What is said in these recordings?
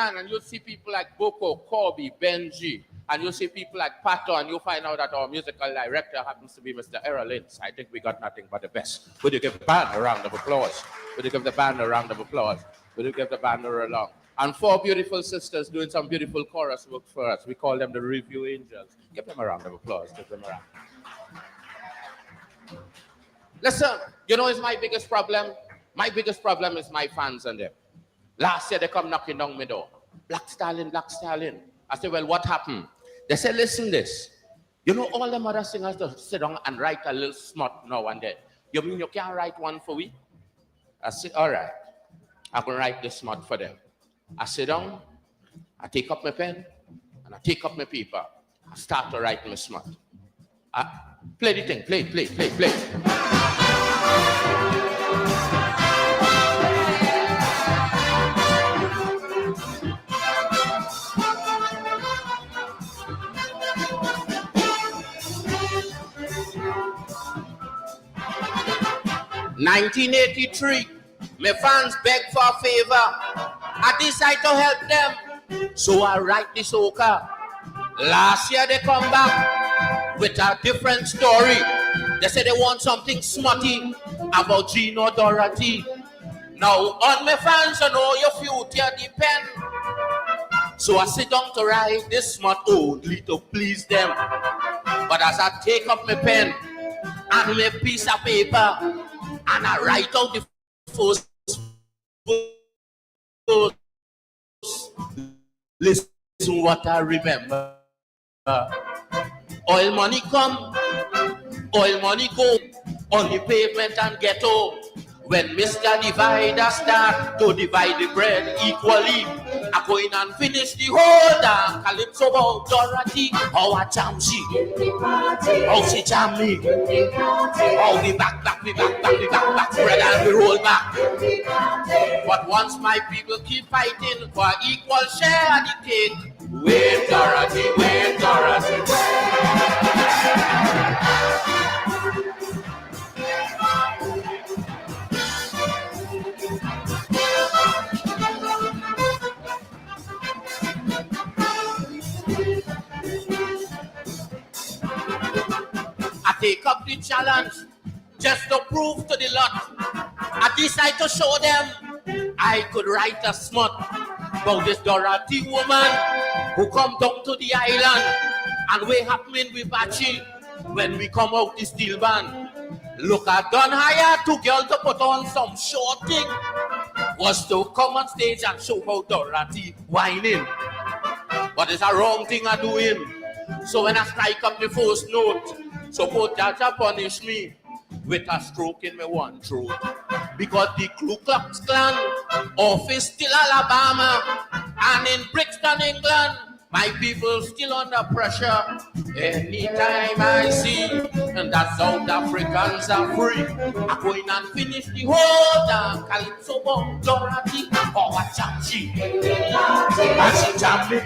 understand? And you'll see people like Boko, Corby, Benji, and you'll see people like Pato, and you'll find out that our musical director happens to be Mr. Errol Lynch. I think we got nothing but the best. Would you give the band a round of applause? Would you give the band a round of applause? Would you give the band a round? And 4 beautiful sisters doing some beautiful chorus work for us. We call them the Review Angels. Give them a round of applause. Give them a round. Listen, you know what's my biggest problem? My biggest problem is my fans and them. Last year they come knocking down my door. Black Stallion, Black Stallion. I said, well, what happened? They said, listen this. You know all them other singers that sit down and write a little smut now and then. You mean you can't write one for we? I said, all right. I'm going to write this smut for them. I sit down, I take up my pen, and I take up my paper. I start to write my smut. Play the thing, play. 1983, my fans beg for a favor. I decide to help them, so I write this soca. Last year they come back with a different story. They say they want something smutty about Gino Dorothy. Now on my fans, you know your future depend. So I sit down to write this smut only to please them. But as I take up my pen and my piece of paper, and I write out the first verse, listen what I remember. Oil money come, oil money go, on the pavement and ghetto. When Mr. Divider start to divide the bread equally, I go in and finish the whole damn calypso about Dorothy. How I jam she, how she jam me, how we back, bread and we roll back. But once my people keep fighting for equal share of the cake, wait Dorothy, wait Dorothy, take up the challenge just to prove to the lot. I decide to show them I could write a smut about this Dorothy woman who come down to the island and we happening with Bachi when we come out the steel band. Look, I done hire 2 girls to put on some short thing. Was to come on stage and show how Dorothy whining. But it's a wrong thing I'm doing. So when I strike up the first note, suppose Jaja punish me with a stroke in my one throat. Because the Ku Klux Klan office still Alabama, and in Brixton, England, my people still under pressure. Anytime I see that South Africans are free, I go in and finish the whole damn calypso bomb Dorothy. Oh, I jam she, and she jam me.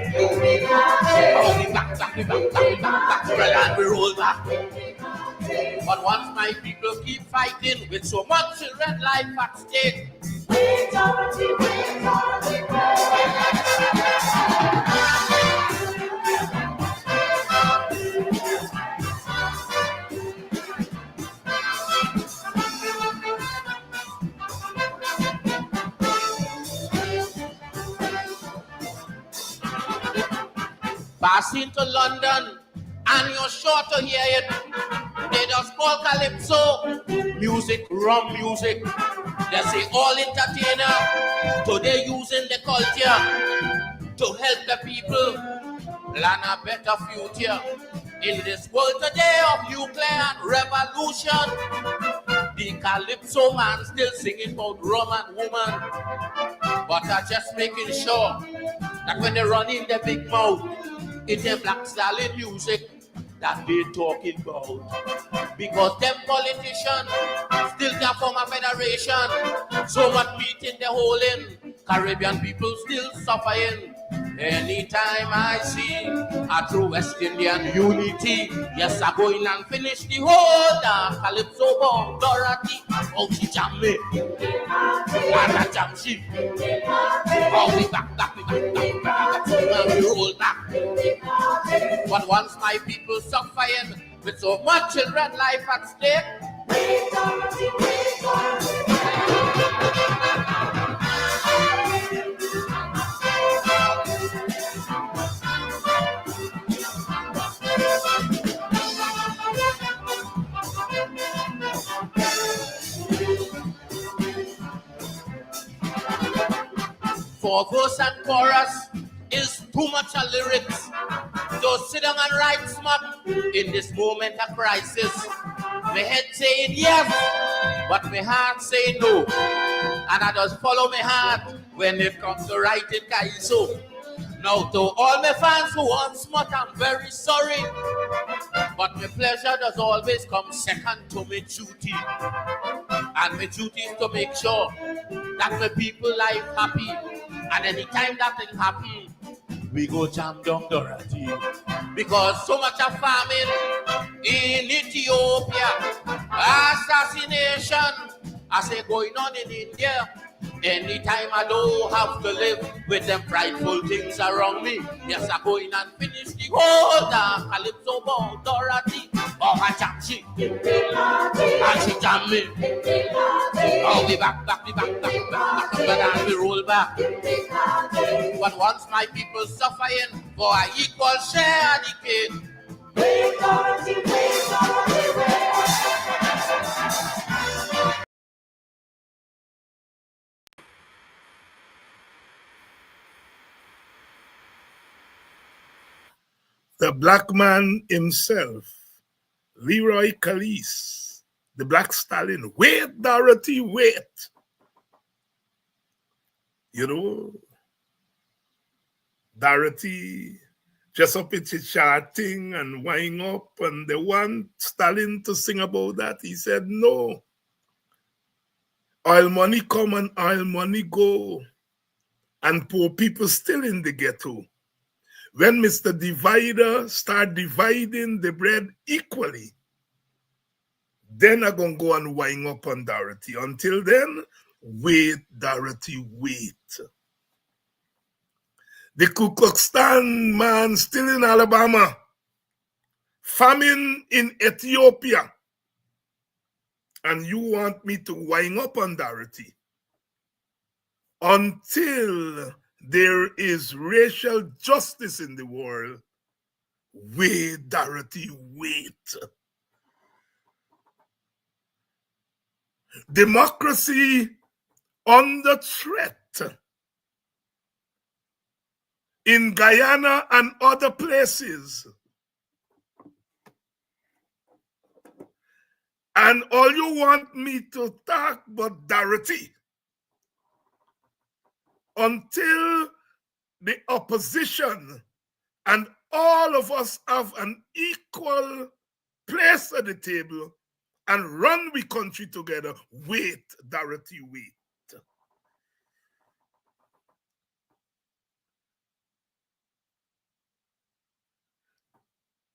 Oh, we back, and we roll back. But once my people keep fighting with so much children life at stake, passing to London, and you're sure to hear it. They just call calypso music, rum music. They say all entertainer today using the culture to help the people plan a better future. In this world today of nuclear revolution, the calypso man still singing about rum and woman. But I'm just making sure that when they run in the big mouth, it's the Black Stallion music that they talking about. Because them politicians still can form a federation. So much meat in the hole in. Caribbean people still suffering. Anytime I see a true West Indian unity, yes, I go in and finish the whole damn Calypso bomb. Dorothy, oh, she jam me. And I jam she. Oh, we back, and we roll back. But once my people suffering with so much children life at stake, for verse and chorus is too much of lyrics. So sit down and write smart in this moment of crisis. My head saying yes, but my heart saying no. And I just follow my heart when it comes to writing Kaiso. Now to all my fans who want smart, I'm very sorry. But my pleasure does always come second to my duty. And my duty is to make sure that my people life happy. And anytime that thing happens, we go jam down Dorothy. Because so much of famine in Ethiopia, assassination, I say going on in India. Anytime I don't have to live with them frightful things around me, yes, I go in and finish the whole damn Calypso bomb Dorothy. Oh, I jam she, and she jam me. Oh, we back, and we roll back. But once my people suffering for an equal share of the cake, the black man himself, Leroy Calise, the Black Stallion. Wait, Dorothy, wait. You know, Dorothy just up with his charting and wind up, and they want Stalin to sing about that. He said, no. Oil money come and oil money go, and poor people still in the ghetto. When Mr. Divider start dividing the bread equally, then I'm going to go and wind up on Dorothy. Until then, wait, Dorothy, wait. The Ku Klux Klan man still in Alabama. Famine in Ethiopia. And you want me to wind up on Dorothy. Until there is racial justice in the world, wait, Dorothy, wait. Democracy under threat in Guyana and other places. And all you want me to talk about Dorothy until the opposition and all of us have an equal place at the table and run the country together. Wait, Dorothy, wait.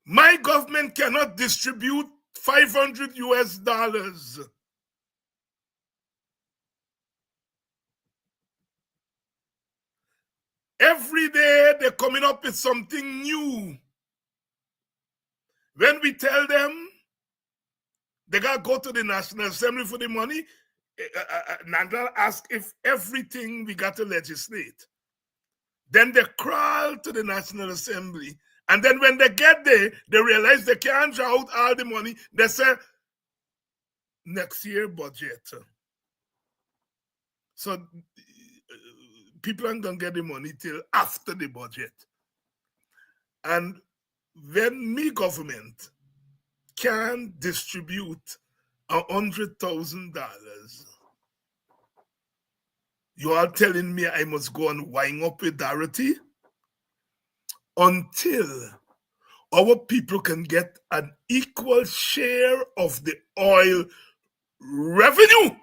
My government cannot distribute $500 US. Every day they're coming up with something new. When we tell them they got to go to the National Assembly for the money, Nandal ask if everything we got to legislate. Then they crawl to the National Assembly. And then when they get there, they realize they can't draw out all the money. They say, next year budget. So people aren't going to get the money till after the budget. And when me government can distribute $100,000, you are telling me I must go and wind up with Dorothy? Until our people can get an equal share of the oil revenue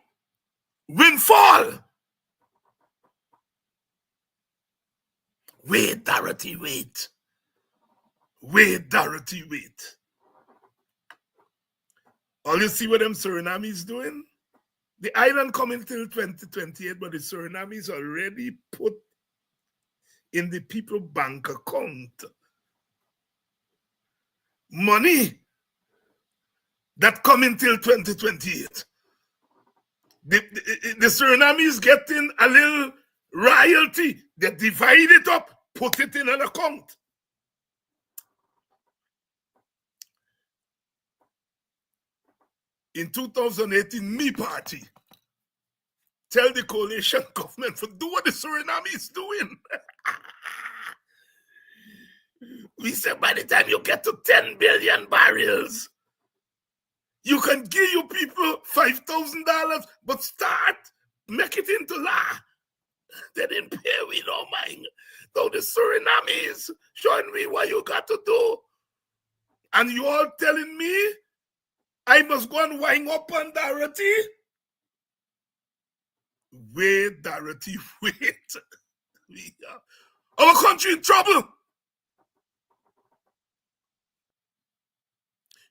windfall. Wait, Dorothy, wait. Wait, Dorothy, wait. All you see what them Suriname's doing? The island coming till 2028, but the Suriname's already put in the people bank account money that coming till 2028. The Suriname is getting a little royalty. They divide it up, put it in an account. In 2018, me party tell the coalition government to do what the Suriname is doing. We said by the time you get to 10 billion barrels, you can give you people $5,000, but start, make it into law. They didn't pay, we no mind. Though the Suriname is showing me what you got to do. And you all telling me I must go and wind up on Dorothy? Wait, Dorothy, wait. Our country in trouble.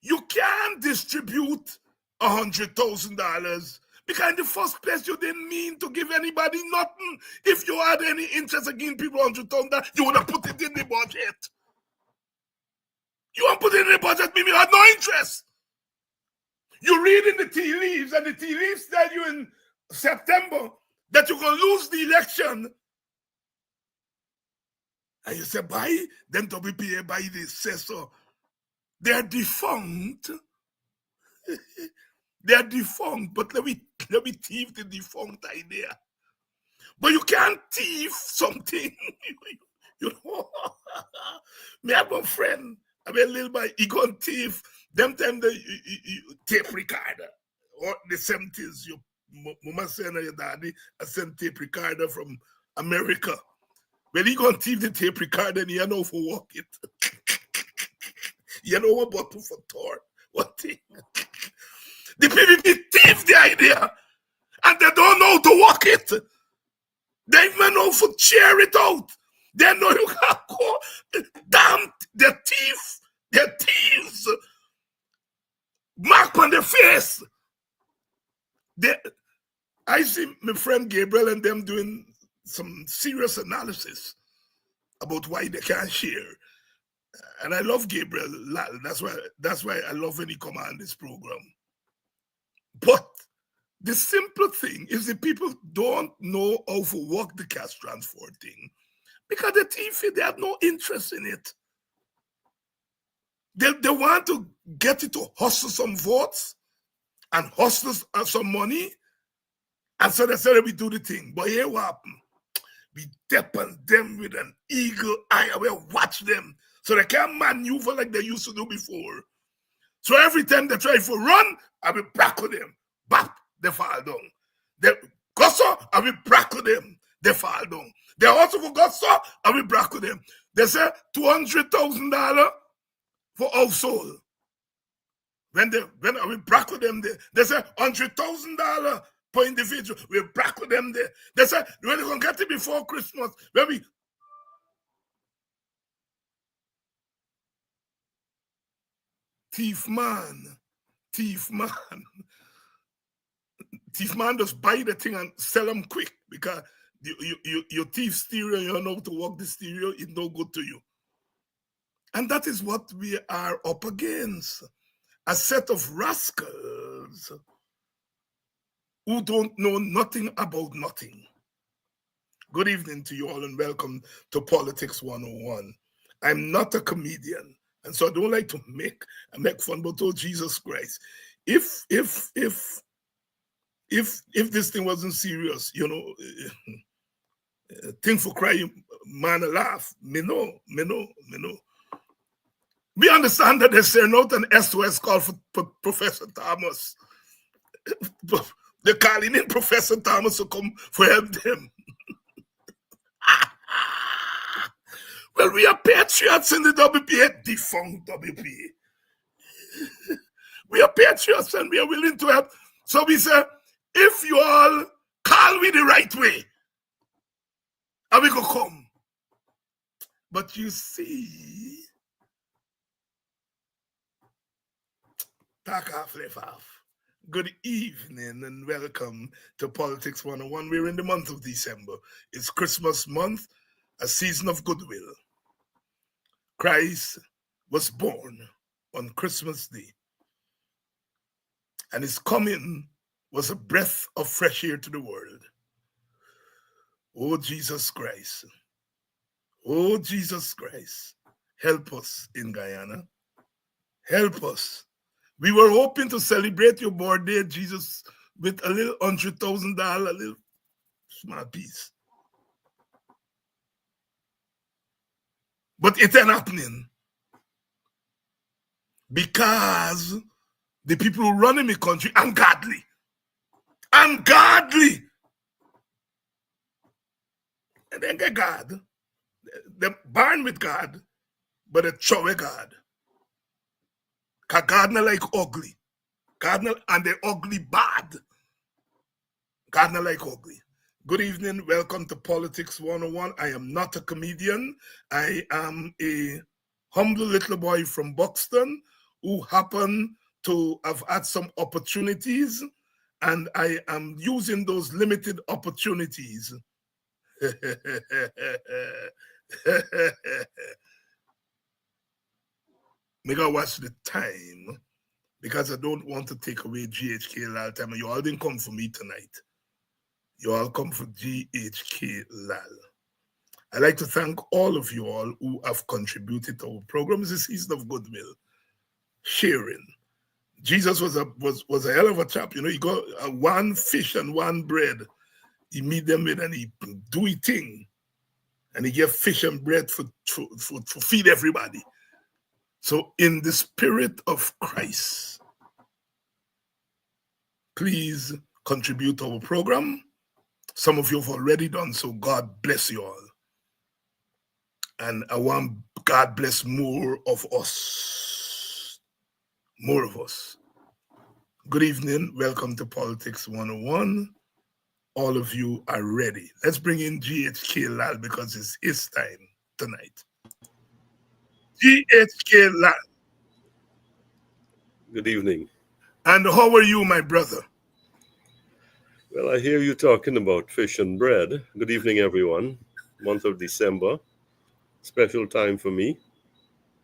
You can't distribute $100,000 because in the first place you didn't mean to give anybody nothing. If you had any interest in giving people $100,000, you would have put it in the budget. You won't put it in the budget, meaning you had no interest. You read in the tea leaves, and the tea leaves tell you in September that you're going to lose the election. And you say, buy, then WPA buy the assessor. They're defunct. They're defunct, but let me thief the defunct idea. But you can't thief something. You know, me have a friend, I mean, a little boy, he gone thief. Them time the tape recorder, or the 70s, your mama send your daddy a send tape recorder from America. Well, he gone thief the tape recorder and he know for walk it. You know what bottle for tour? What thing? The PVP thief the idea, and they don't know to walk it. They even know for cheer it out. They know you can't go. Damn, they're thief. They're thieves. Mark on their face. I see my friend Gabriel and them doing some serious analysis about why they can't share. And I love Gabriel. That's why I love when he come on this program. But the simple thing is the people don't know how to work the cash transfer thing because the TV, they have no interest in it. They want to get it to hustle some votes and hustle some money. And so they said we do the thing. But here what happened? We step on them with an eagle eye and we watch them so they can't maneuver like they used to do before. So every time they try to run, I will brackle them. Bap, they fall down. They gosso, I will brackle them. They fall down. They also for gosso, I will brackle them. They say $200,000 for household. When I will brackle them there, they say $100,000 per individual. We'll brackle them there. They say when they're gonna get it before Christmas, when we thief man just buy the thing and sell them quick because your thief stereo, you don't know how to work the stereo, it's no good to you. And that is what we are up against. A set of rascals who don't know nothing about nothing. Good evening to you all and welcome to Politics 101. I'm not a comedian, and so I don't like to make fun, but oh Jesus Christ. If this thing wasn't serious, you know, thing for crying, man, a laugh. Me know. We understand that they're sending out an SOS call for Professor Thomas. They're calling in Professor Thomas to come for help them. Well, we are patriots in the WPA, defunct WPA. We are patriots and we are willing to help. So we say, if you all call me the right way, and we go come. But you see, talk off, left off. Good evening and welcome to Politics 101. We're in the month of December. It's Christmas month, a season of goodwill. Christ was born on Christmas Day, and his coming was a breath of fresh air to the world. Oh, Jesus Christ. Oh, Jesus Christ. Help us in Guyana. Help us. We were hoping to celebrate your birthday, Jesus, with a little $100,000, a little small piece. But it ain't happening because the people who run in the country ungodly. Ungodly. And they get God. They're born with God, but they throw away God. Because God not like ugly. God not, and they ugly bad. God not like ugly. Good evening. Welcome to Politics 101. I am not a comedian. I am a humble little boy from Buxton who happen to have had some opportunities, and I am using those limited opportunities. Make I watch the time because I don't want to take away GHK Lall time. You all didn't come for me tonight. You all come for GHK Lall. I'd like to thank all of you all who have contributed to our program. It's a season of goodwill, sharing. Jesus was a hell of a chap. You know, he got one fish and one bread. He meet them with and he do his thing. And he gave fish and bread for feed everybody. So in the spirit of Christ, please contribute to our program. Some of you have already done so. God bless you all. And I want God bless more of us. More of us. Good evening. Welcome to Politics 101. All of you are ready. Let's bring in GHK Lall because it's his time tonight. GHK Lall. Good evening. And how are you, my brother? Well, I hear you talking about fish and bread. Good evening, everyone. Month of December, special time for me.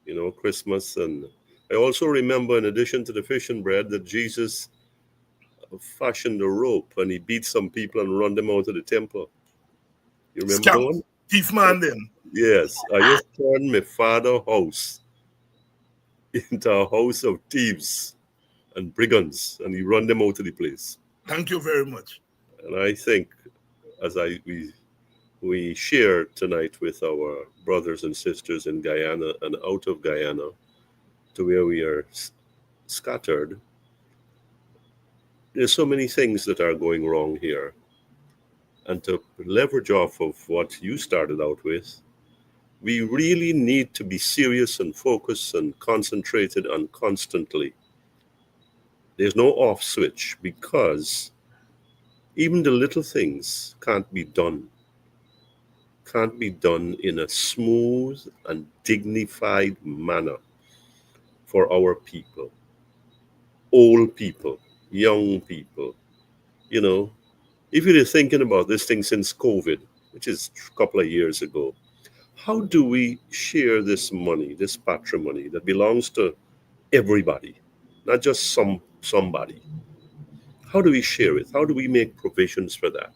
You know, Christmas. And I also remember, in addition to the fish and bread, that Jesus fashioned a rope and he beat some people and run them out of the temple. You remember that one? Thief man then. Yes. I just turned my father's house into a house of thieves and brigands, and he run them out of the place. Thank you very much. And I think, as we share tonight with our brothers and sisters in Guyana and out of Guyana, to where we are scattered, there's so many things that are going wrong here. And to leverage off of what you started out with, we really need to be serious and focused and concentrated and constantly. There's no off switch, because even the little things can't be done in a smooth and dignified manner for our people, old people, young people. You know, if you're thinking about this thing since COVID, which is a couple of years ago, how do we share this money, this patrimony that belongs to everybody, not just somebody? How do we share it? How do we make provisions for that?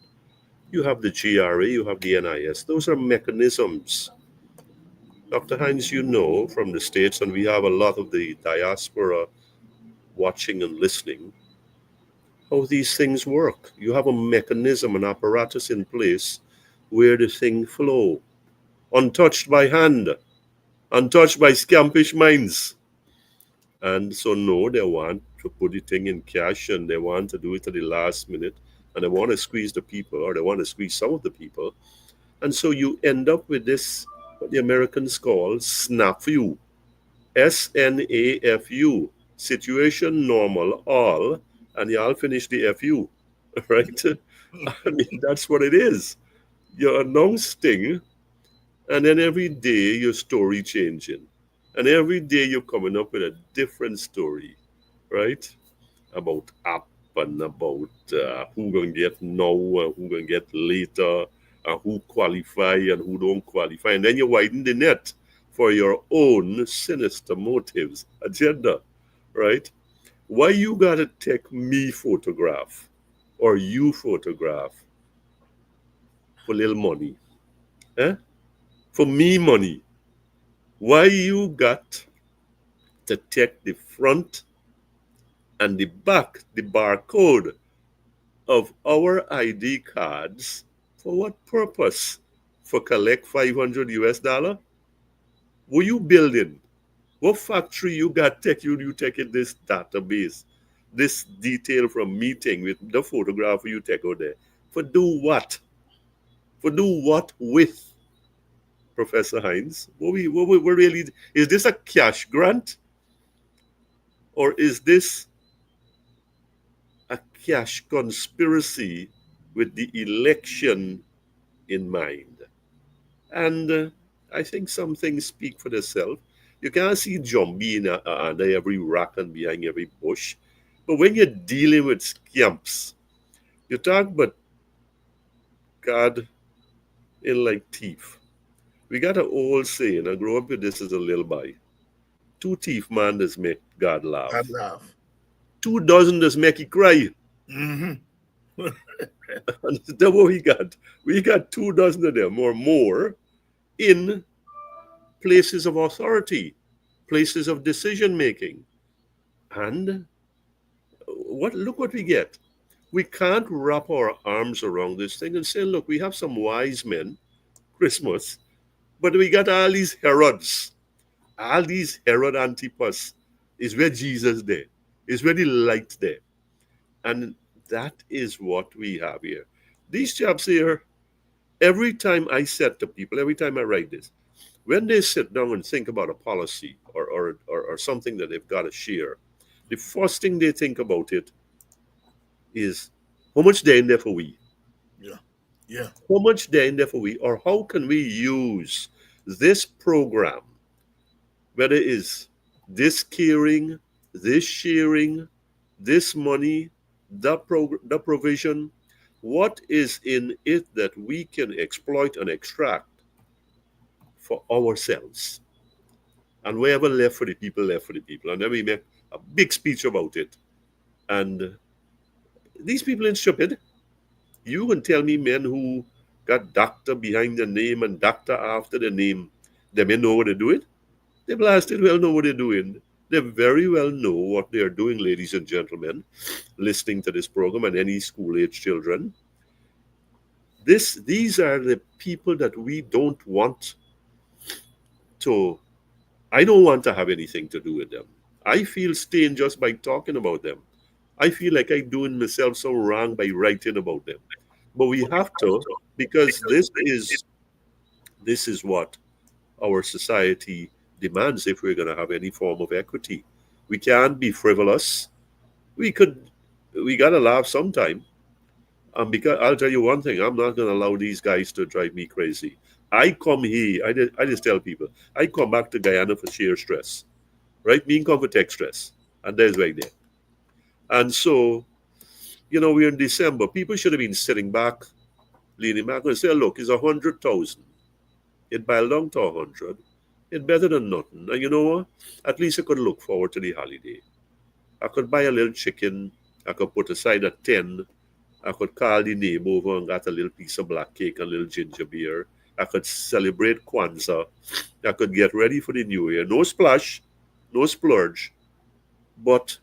You have the GRA, you have the NIS. Those are mechanisms. Dr. Hines, you know from the States, and we have a lot of the diaspora watching and listening, how these things work. You have a mechanism, an apparatus in place where the thing flow, untouched by hand, untouched by scampish minds. And so no, they want to put the thing in cash and they want to do it at the last minute, and they want to squeeze the people, or they want to squeeze some of the people. And so you end up with this, what the Americans call SNAFU, SNAFU, situation normal all, and y'all finish the FU, right? I mean, that's what it is. You announce thing, And then every day your story changing. And every day you're coming up with a different story, right? About app and about who gonna get now and who gonna get later and who qualify and who don't qualify. And then you widen the net for your own sinister motives, agenda, right? Why you gotta take me photograph or you photograph for little money? Eh? For me money. Why you got to take the front and the back, the barcode of our ID cards for what purpose? For collect 500 US dollar? Were you building? What factory you got take you taking this database, this detail from meeting with the photographer you take out there? For do what? For do what with Professor Hines? What really is this a cash grant? Or is this a cash conspiracy with the election in mind? And I think some things speak for themselves. You can't see Jumbie under every rock and behind every bush. But when you're dealing with scamps, you talk about God in like thief. We got an old saying, I grew up with this as a little boy. Two thief man does make God laugh. God laugh. 2 dozen does make you cry. Mm-hmm. And that's what we got. We got 2 dozen of them or more in places of authority, places of decision making. And look what we get. We can't wrap our arms around this thing and say, look, we have some wise men, Christmas, but we got all these Herods, all these Herod Antipas is where Jesus there, is where the light there. And that is what we have here. These chaps here, every time I said to people, every time I write this, when they sit down and think about a policy or something that they've got to share, the first thing they think about it is how much they're in there for we. Yeah. Yeah. How much they're in there for we, or how can we use this program, whether it is this caring, this sharing, this money, the provision, what is in it that we can exploit and extract for ourselves? And wherever left for the people, left for the people. And then we make a big speech about it. And these people ain't stupid. You can tell me men who got doctor behind the name and doctor after the name, they may know what they're doing. They blasted well know what they're doing. They very well know what they are doing, ladies and gentlemen, listening to this program and any school-age children. These are the people that we don't want to, I don't want to have anything to do with them. I feel stained just by talking about them. I feel like I'm doing myself so wrong by writing about them. But we have to, because this is what our society demands if we're going to have any form of equity. We can't be frivolous. We got to laugh sometime. Because I'll tell you one thing, I'm not going to allow these guys to drive me crazy. I come here, I just tell people, I come back to Guyana for sheer stress, right? Me come for tech stress, and there's right there. And so, we're in December. People should have been sitting back, leaning back and say, look, it's 100,000. It boiled down to 100. It's better than nothing. And you know what? At least I could look forward to the holiday. I could buy a little chicken. I could put aside a 10. I could call the neighbor over and get a little piece of black cake and a little ginger beer. I could celebrate Kwanzaa. I could get ready for the new year. No splash, no splurge. But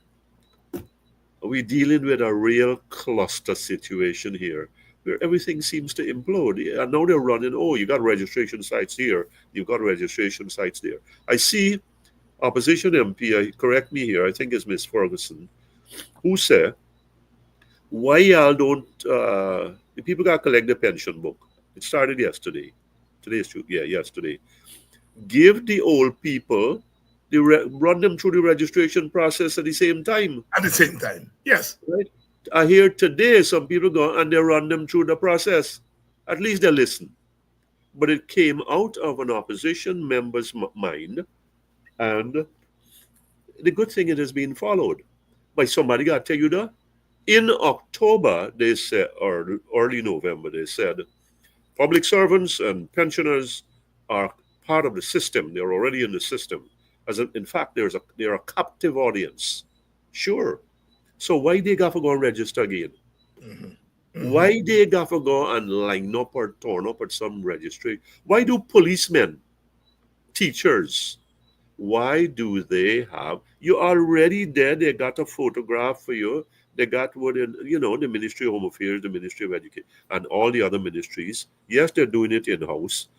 we're dealing with a real cluster situation here where everything seems to implode. And now they're running, you got registration sites here. You've got registration sites there. I see opposition MP, correct me here, I think it's Miss Ferguson, who said, why y'all don't, the people got to collect the pension book. It started yesterday. Yesterday. Give the old people, run them through the registration process at the same time. At the same time, yes. Right? I hear today some people go and they run them through the process. At least they listen. but it came out of an opposition member's mind, and the good thing, it has been followed by somebody. I tell you that in October they said, or early November they said, public servants and pensioners are part of the system. They're already in the system. In fact, they're a captive audience. Sure. So why they got to go and register again? Mhm. Why they got to go and line up or turn up at some registry? Why do policemen, teachers, why do they have you already there? They got a photograph for you. They got what in, the Ministry of Home Affairs, the Ministry of Education, and all the other ministries. Yes, they're doing it in house,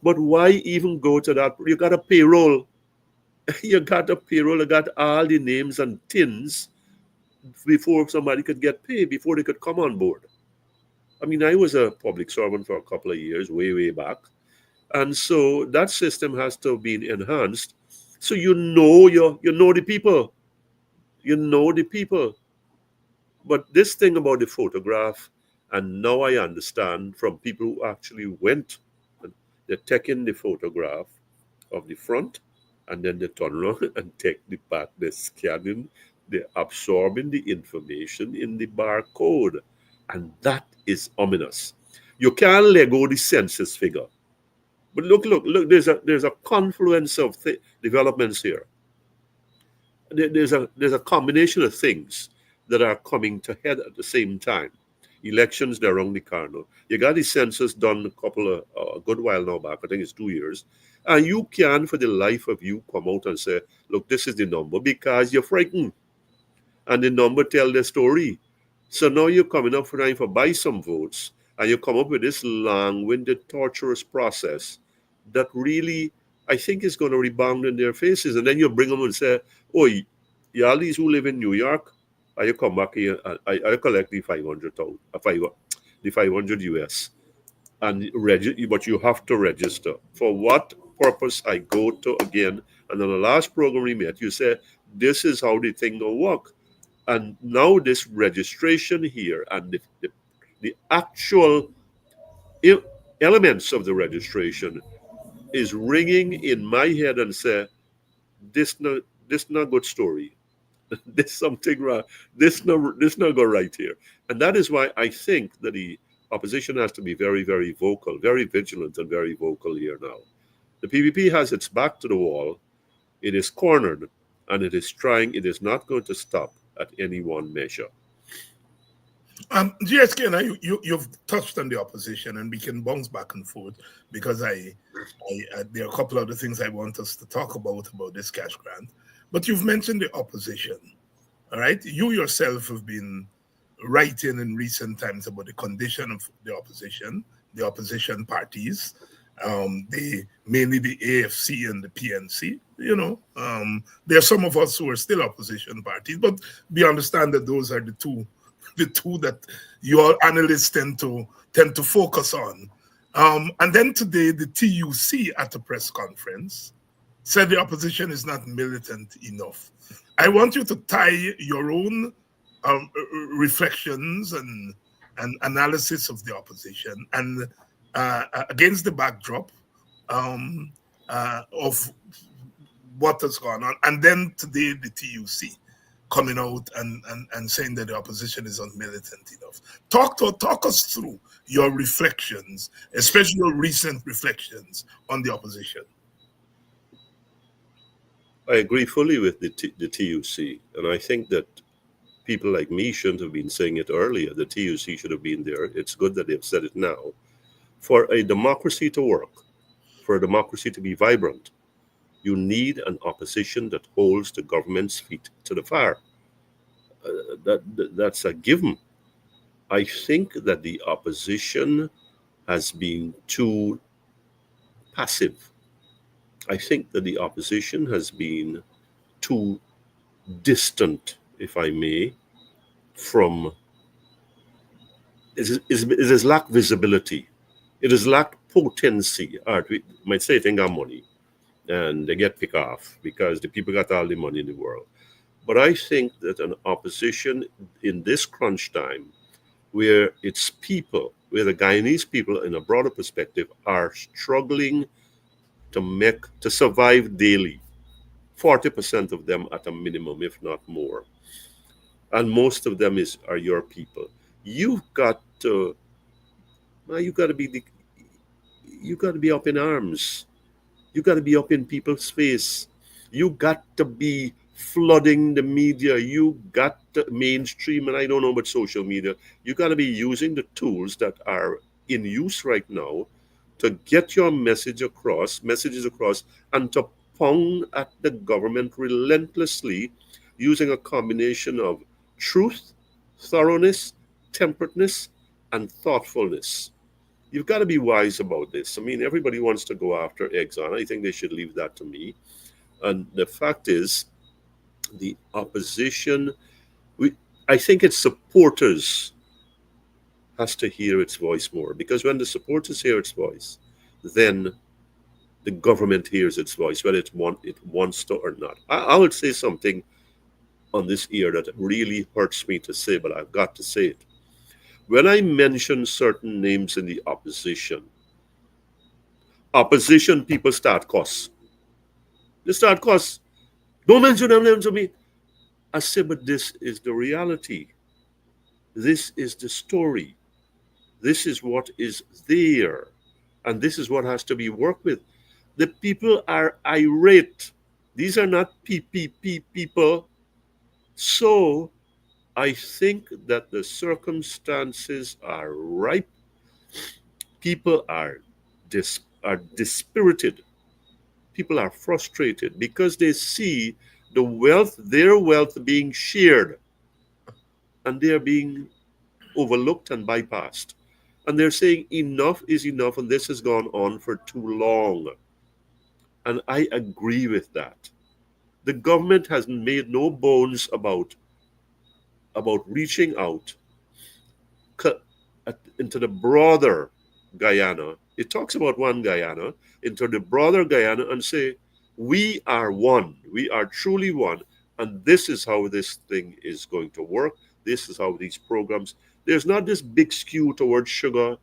but why even go to that? You got a payroll. You got a payroll. You got all the names and tins before somebody could get paid, before they could come on board. I mean, I was a public servant for a couple of years, way back, and so that system has to be enhanced. So you know the people. You know the people. But this thing about the photograph, and now I understand from people who actually went, and they're taking the photograph of the front, and then they turn around and take the back. They're scanning, they're absorbing the information in the barcode. And that is ominous. You can't let go the census figure. But look, there's a confluence of developments here. There's a combination of things that are coming to head at the same time. Elections, they're around the corner. You got the census done a good while now back. I think it's 2 years, and you can, for the life of you, come out and say, "Look, this is the number," because you're frightened, and the number tell the story. So now you're coming up for trying to buy some votes, and you come up with this long-winded, torturous process that really, I think, is going to rebound in their faces. And then you bring them and say, "Oh, y'all these who live in New York, you come back here, and I collect the 500,000, the 500 US, and but you have to register. For what purpose I go to again?" And on the last program we met, you said, "This is how the thing will work." And now this registration here and the actual elements of the registration is ringing in my head and say, this not good story. There's something wrong. This not go right here. And that is why I think that the opposition has to be very, very vocal, very vigilant and very vocal here now. The PPP has its back to the wall. It is cornered, and it is not going to stop at any one measure. GSK, now you've touched on the opposition, and we can bounce back and forth because there are a couple of the things I want us to talk about this cash grant. But you've mentioned the opposition, all right? You yourself have been writing in recent times about the condition of the opposition parties, mainly the AFC and the PNC. There are some of us who are still opposition parties, but we understand that those are the two that your analysts tend to focus on. And then today, the TUC at a press conference said the opposition is not militant enough. I want you to tie your own reflections and analysis of the opposition and against the backdrop of what has gone on. And then today, the TUC coming out and saying that the opposition is unmilitant enough. Talk us through your reflections, especially your recent reflections on the opposition. I agree fully with the TUC, and I think that people like me shouldn't have been saying it earlier. The TUC should have been there. It's good that they've said it now. For a democracy to work, for a democracy to be vibrant, you need an opposition that holds the government's feet to the fire. That's a given. I think that the opposition has been too passive. I think that the opposition has been too distant, if I may, from it has lacked visibility. It has lacked potency. All right, we might say they got money and they get picked off because the people got all the money in the world. But I think that an opposition in this crunch time, where its people where the Guyanese people, in a broader perspective, are struggling to survive daily. 40% of them at a minimum, if not more. And most of them are your people. You've got to, well, you got to be up in arms. You got to be up in people's face. You got to be flooding the media. You got to mainstream, and I don't know about social media. You got to be using the tools that are in use right now to get your messages across, and to pound at the government relentlessly using a combination of truth, thoroughness, temperateness, and thoughtfulness. You've got to be wise about this. I mean, everybody wants to go after Exxon. I think they should leave that to me. And the fact is, the opposition, we, I think its supporters has to hear its voice more, because when the supporters hear its voice, then the government hears its voice, whether it wants to or not. I would say something on this ear that really hurts me to say, but I've got to say it. When I mention certain names in the opposition people start cuss. They start cuss. Don't mention them names to me. I say, but this is the reality. This is the story. This is what is there. And this is what has to be worked with. The people are irate. These are not PPP people. So I think that the circumstances are ripe. People are dispirited. People are frustrated because they see their wealth being shared, and they're being overlooked and bypassed. And they're saying enough is enough, and this has gone on for too long. And I agree with that. The government has made no bones about reaching out into the broader Guyana. It talks about one Guyana, into the broader Guyana, and say, we are one. We are truly one. And this is how this thing is going to work. This is how these programs, there's not this big skew towards sugar,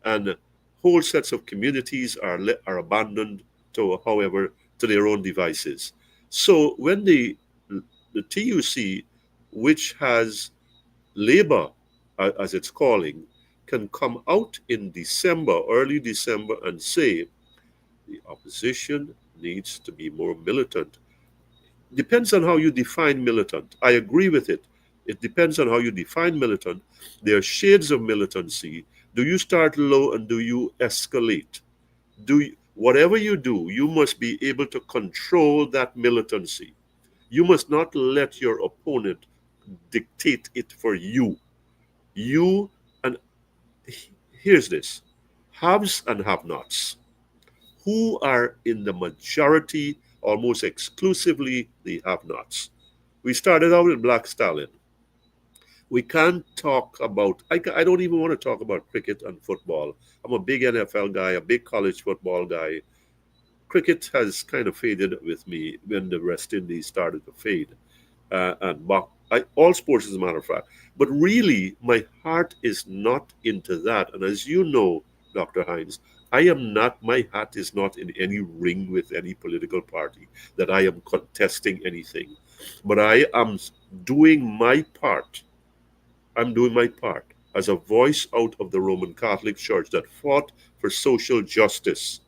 and whole sets of communities are abandoned to their own devices. So when the TUC, which has labor as it's calling, can come out in December, early December, and say the opposition needs to be more militant. Depends on how you define militant. I agree with it. It depends on how you define militant. There are shades of militancy. Do you start low and do you escalate? Whatever you do, you must be able to control that militancy. You must not let your opponent dictate it for you. You and here's this: haves and have-nots, who are in the majority, almost exclusively the have-nots. We started out with Black Stalin. We can't talk about, I don't even want to talk about cricket and football. I'm a big NFL guy, a big college football guy. Cricket has kind of faded with me when the West Indies started to fade. All sports, as a matter of fact. But really, my heart is not into that. And as you know, Dr. Hines, my hat is not in any ring with any political party that I am contesting anything. But I am doing my part. I'm doing my part as a voice out of the Roman Catholic Church that fought for social justice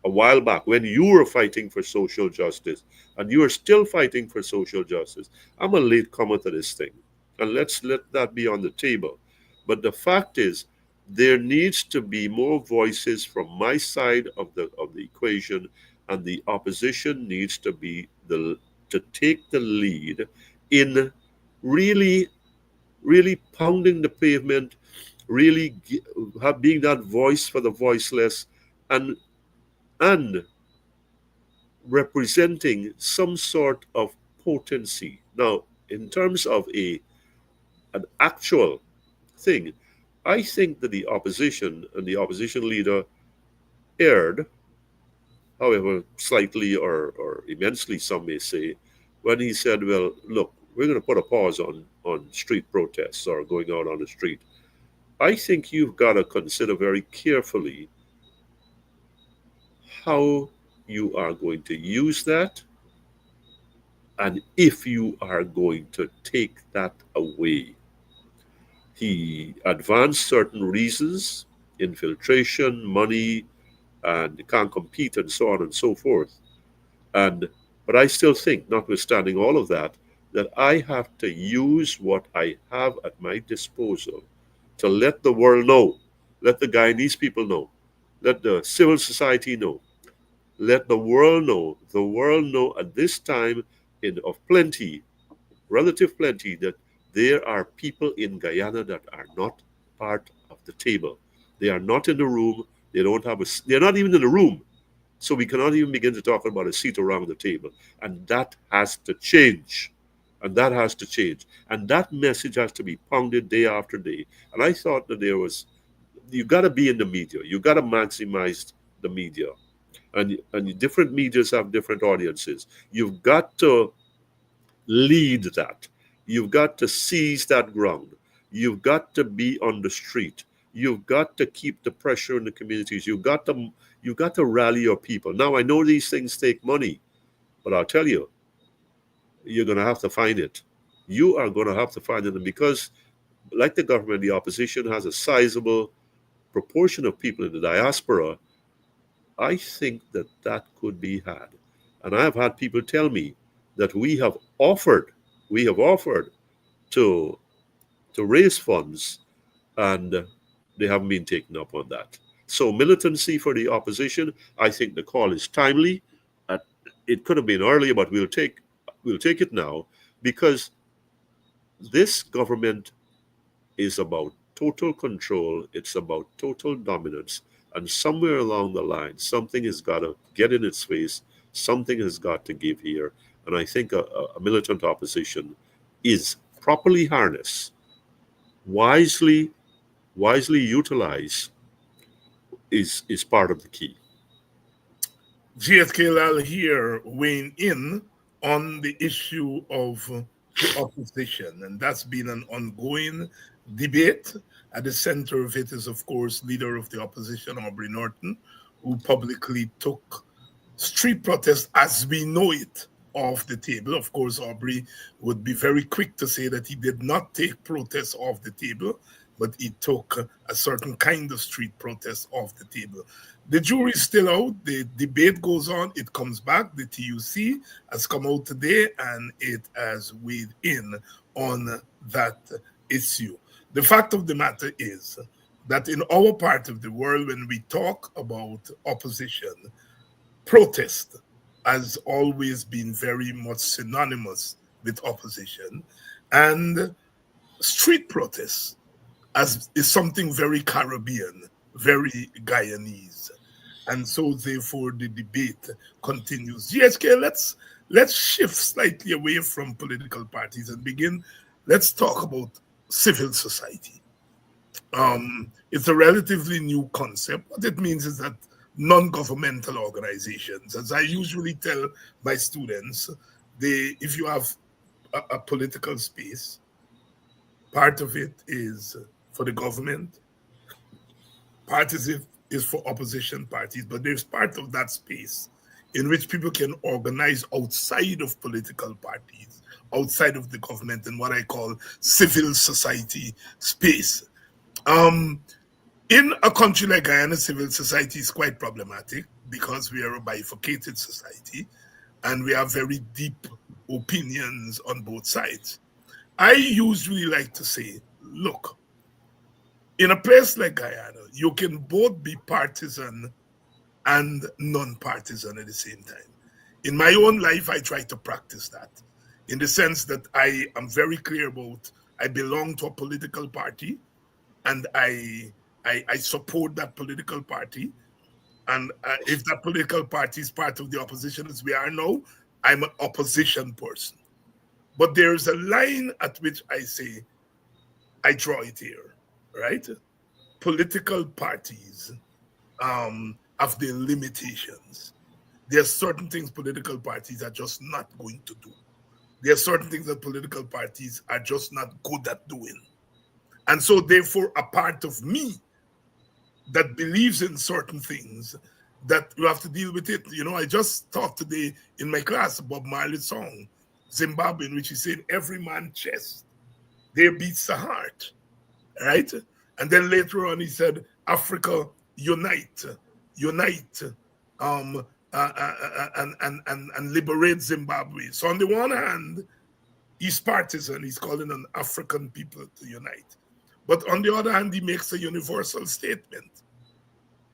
a while back, when you were fighting for social justice, and you are still fighting for social justice. I'm a late comer to this thing, and let's let that be on the table. But the fact is, there needs to be more voices from my side of the equation, and the opposition needs to to take the lead in really, really pounding the pavement, really being that voice for the voiceless, and representing some sort of potency. Now, in terms of an actual thing, I think that the opposition and the opposition leader erred, however slightly or immensely, some may say, when he said, well, look, we're going to put a pause on street protests or going out on the street. I think you've got to consider very carefully how you are going to use that and if you are going to take that away. He advanced certain reasons, infiltration, money, and can't compete, and so on and so forth. And but I still think, notwithstanding all of that, that I have to use what I have at my disposal to let the world know, let the Guyanese people know, let the civil society know, let the world know at this time in of plenty, relative plenty, that there are people in Guyana that are not part of the table. They are not in the room. They don't have a. They're not even in the room. So we cannot even begin to talk about a seat around the table. And that has to change. And that has to change. And that message has to be pounded day after day. And I thought that you got to be in the media. You got to maximize the media. And different medias have different audiences. You've got to lead that. You've got to seize that ground. You've got to be on the street. You've got to keep the pressure in the communities. You've got to rally your people. Now I know these things take money, but I'll tell you, you're gonna have to find it. You are gonna have to find it. And because like the government, the opposition has a sizable proportion of people in the diaspora, I think that that could be had. And I have had people tell me that we have offered to raise funds, and they haven't been taken up on that. So militancy for the opposition, I think the call is timely. Uh, It could have been earlier, but we'll take it now, because this government is about total control. It's about total dominance. And somewhere along the line, something has got to get in its face. Something has got to give here. And I think a militant opposition is properly harnessed, wisely, wisely utilized, is part of the key. GHK Lall here weighing in on the issue of the opposition, and that's been an ongoing debate. At the center of it is, of course, leader of the opposition, Aubrey Norton, who publicly took street protest as we know it off the table. Of course, Aubrey would be very quick to say that he did not take protests off the table, but he took a certain kind of street protest off the table. The jury's still out. The debate goes on. It comes back. The TUC has come out today and it has weighed in on that issue. The fact of the matter is that in our part of the world, when we talk about opposition, protest has always been very much synonymous with opposition, and street protests is something very Caribbean, very Guyanese. And so therefore the debate continues. GHK, let's shift slightly away from political parties and begin. Let's talk about civil society. It's a relatively new concept. What it means is that non-governmental organizations, as I usually tell my students, if you have a political space, part of it is for the government, part of it is for opposition parties, but there's part of that space in which people can organize outside of political parties, outside of the government, in what I call civil society space. In a country like Guyana, civil society is quite problematic because we are a bifurcated society and we have very deep opinions on both sides. I usually like to say, look, in a place like Guyana, you can both be partisan and non-partisan at the same time. In my own life, I try to practice that in the sense that I am very clear about I belong to a political party and I support that political party. And if that political party is part of the opposition as we are now, I'm an opposition person. But there's a line at which I say, I draw it here, right? Political parties have their limitations. There are certain things political parties are just not going to do. There are certain things that political parties are just not good at doing. And so, therefore, a part of me that believes in certain things, that you have to deal with it. You know, I just taught today in my class Bob Marley's song, Zimbabwe, in which he said, every man's chest, there beats the heart, right? And then later on, he said, Africa, unite, unite, and liberate Zimbabwe. So on the one hand, he's partisan. He's calling on African people to unite. But on the other hand, he makes a universal statement,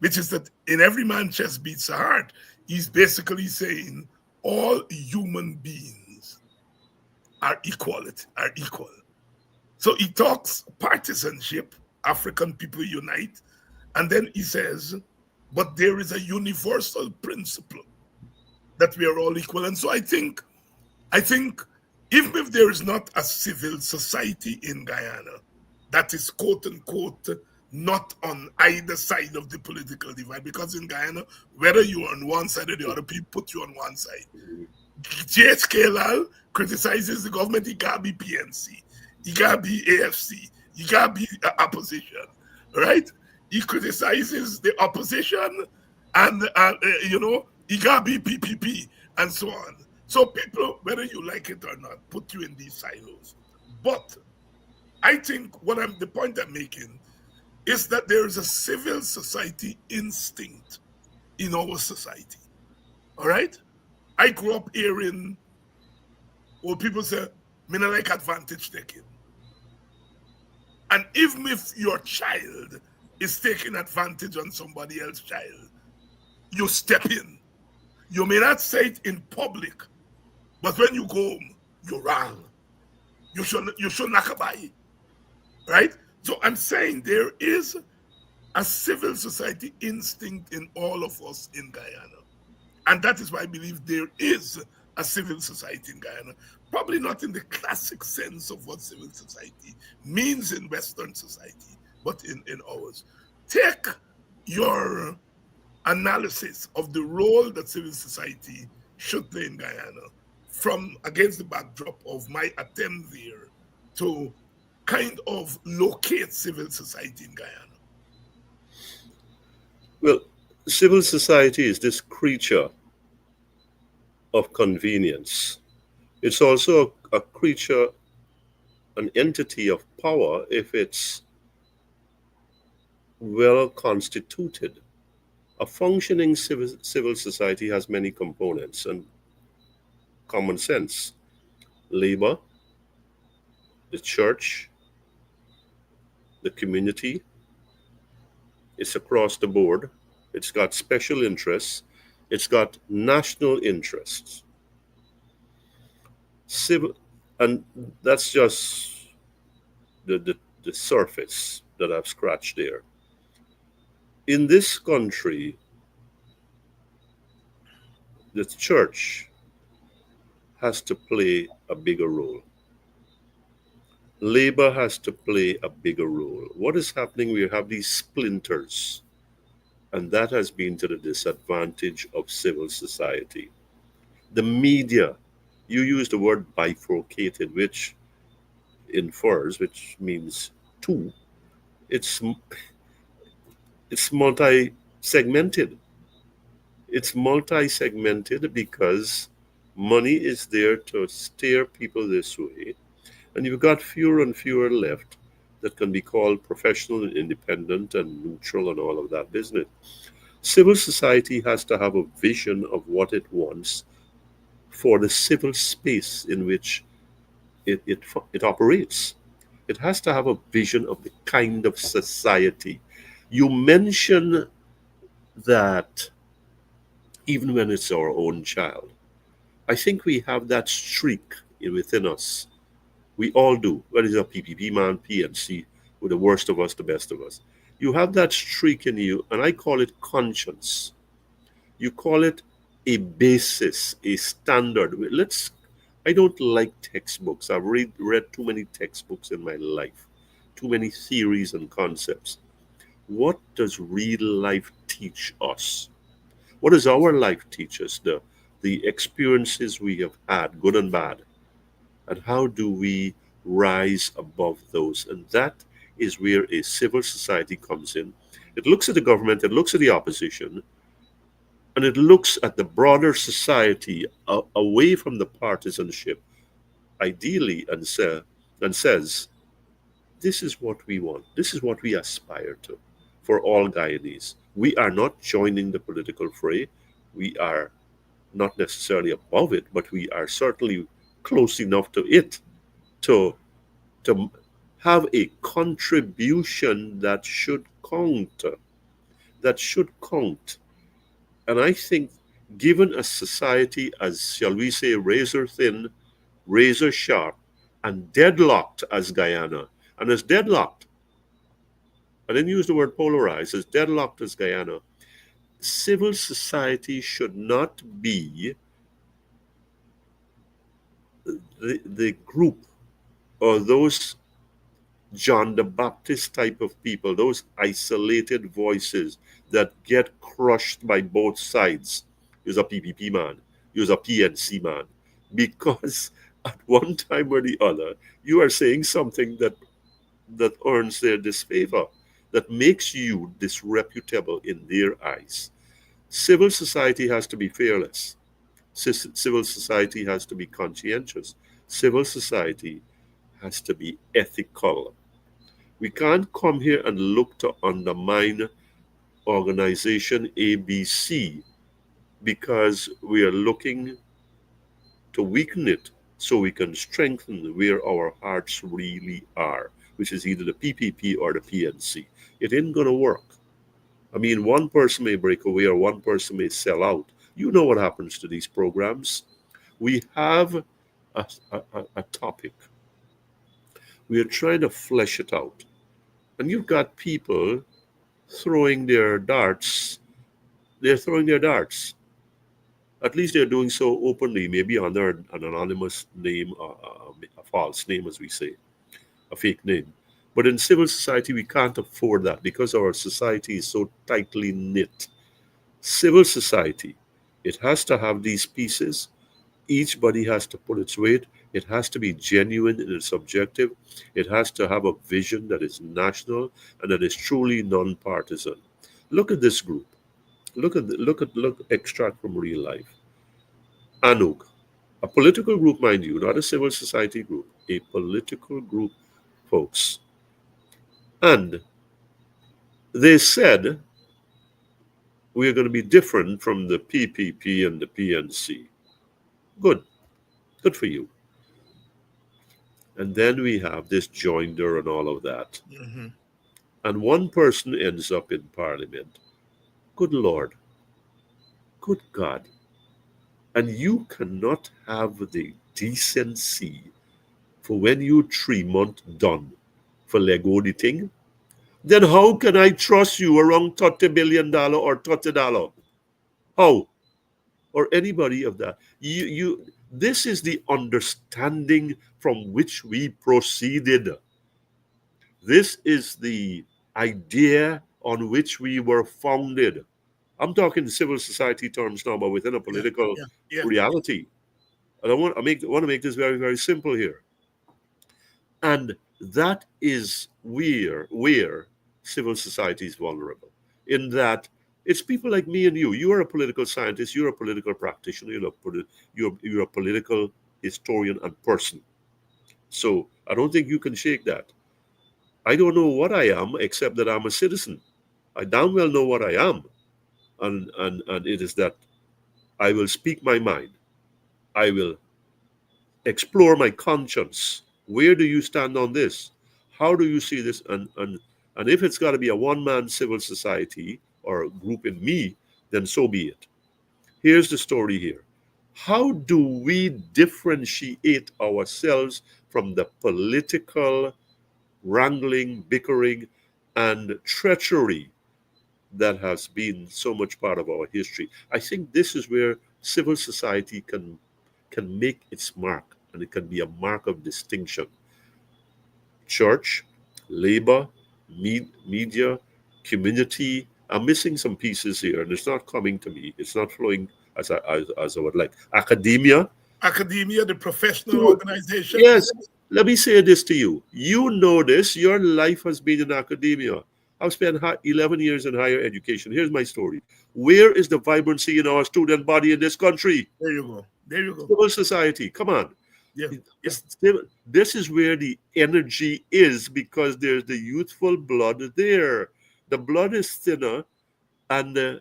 which is that in every man's chest beats a heart. He's basically saying all human beings are equal. So he talks partisanship, African people unite, and then he says, but there is a universal principle that we are all equal. And so I think even if there is not a civil society in Guyana that is quote unquote not on either side of the political divide, because in Guyana, whether you're on one side or the other, people put you on one side. GHK Lall criticizes the government, he gotta be PNC, he gotta be AFC, he gotta be opposition, right? He criticizes the opposition and, he gotta be PPP and so on. So people, whether you like it or not, put you in these silos. But I think the point I'm making is that there is a civil society instinct in our society. All right? I grew up hearing old people say, me not like advantage taking. And even if your child is taking advantage on somebody else's child, you step in. You may not say it in public, but when you go home, you're wrong. You should not abide. Right? So I'm saying there is a civil society instinct in all of us in Guyana. And that is why I believe there is a civil society in Guyana. Probably not in the classic sense of what civil society means in Western society, but in ours. Take your analysis of the role that civil society should play in Guyana from against the backdrop of my attempt there to kind of locate civil society in Guyana. Well, civil society is this creature of convenience. It's also a creature, an entity of power if it's well constituted. A functioning civil society has many components, and common sense, labor, the church, the community. It's across the board. It's got special interests. It's got national interests. Civil, and that's just the surface that I've scratched there. In this country, the church has to play a bigger role. Labor has to play a bigger role. What is happening? We have these splinters, and that has been to the disadvantage of civil society. The media, you use the word bifurcated, which infers, which means two. It's multi-segmented. It's multi-segmented because money is there to steer people this way, and you've got fewer and fewer left that can be called professional and independent and neutral and all of that business. Civil society has to have a vision of what it wants for the civil space in which it operates. It has to have a vision of the kind of society. You mention that even when it's our own child. I think we have that streak within us. We all do, whether it's a PPP man, PNC, with the worst of us, the best of us. You have that streak in you, and I call it conscience. You call it a basis, a standard. I don't like textbooks. I've read too many textbooks in my life, too many theories and concepts. What does real life teach us? What does our life teach us? The experiences we have had, good and bad. And how do we rise above those? And that is where a civil society comes in. It looks at the government, it looks at the opposition, and it looks at the broader society away from the partisanship, ideally, and says, this is what we want. This is what we aspire to for all Guyanese. We are not joining the political fray. We are not necessarily above it, but we are certainly close enough to it to, to have a contribution that should count. That should count. And I think, given a society as, shall we say, razor thin, razor sharp, and deadlocked as Guyana, and as deadlocked, I didn't use the word polarized, as deadlocked as Guyana, civil society should not be the group or those John the Baptist type of people, those isolated voices that get crushed by both sides. You're a PPP man, you're a PNC man, because at one time or the other, you are saying something that earns their disfavor, that makes you disreputable in their eyes. Civil society has to be fearless. Civil society has to be conscientious. Civil society has to be ethical. We can't come here and look to undermine organization ABC because we are looking to weaken it so we can strengthen where our hearts really are, which is either the PPP or the PNC. It ain't going to work. I mean, one person may break away or one person may sell out. You know what happens to these programs. We have a topic. We are trying to flesh it out. And you've got people throwing their darts. They're throwing their darts. At least they're doing so openly, maybe under an anonymous name, a false name, as we say, a fake name. But in civil society, we can't afford that because our society is so tightly knit. Civil society, it has to have these pieces. Each body has to pull its weight. It has to be genuine in its objective. It has to have a vision that is national and that is truly non-partisan. Look at this group. Look, extract from real life. ANUG, a political group, mind you, not a civil society group, a political group, folks. And they said, we are going to be different from the PPP and the PNC. Good. Good for you. And then we have this joinder and all of that. Mm-hmm. And one person ends up in parliament. Good Lord. Good God. And you cannot have the decency for when you 3 months done for Lego the thing. Then how can I trust you around $30 billion or $30? How? Or anybody of that. This is the understanding from which we proceeded. This is the idea on which we were founded. I'm talking civil society terms now, but within a political reality. And I want to make this very, very simple here. And that is where civil society is vulnerable. In that it's people like me and you. You are a political scientist. You're a political practitioner. You're a political historian and person. So I don't think you can shake that. I don't know what I am except that I'm a citizen. I damn well know what I am. And it is that I will speak my mind. I will explore my conscience. Where do you stand on this? How do you see this? And if it's got to be a one-man civil society or a group in me, then so be it. Here's the story here. How do we differentiate ourselves from the political wrangling, bickering, and treachery that has been so much part of our history? I think this is where civil society can make its mark, and it can be a mark of distinction. Church, labor, media, community. I'm missing some pieces here, and it's not coming to me. It's not flowing as I would like. Academia, the professional organization. Yes, Let me say this to you. You know this. Your life has been in academia. I've spent 11 years in higher education. Here's my story. Where is the vibrancy in our student body in this country? There you go. There you go. Civil society. Come on. Yeah. Yeah. This is where the energy is, because there's the youthful blood there. The blood is thinner, and the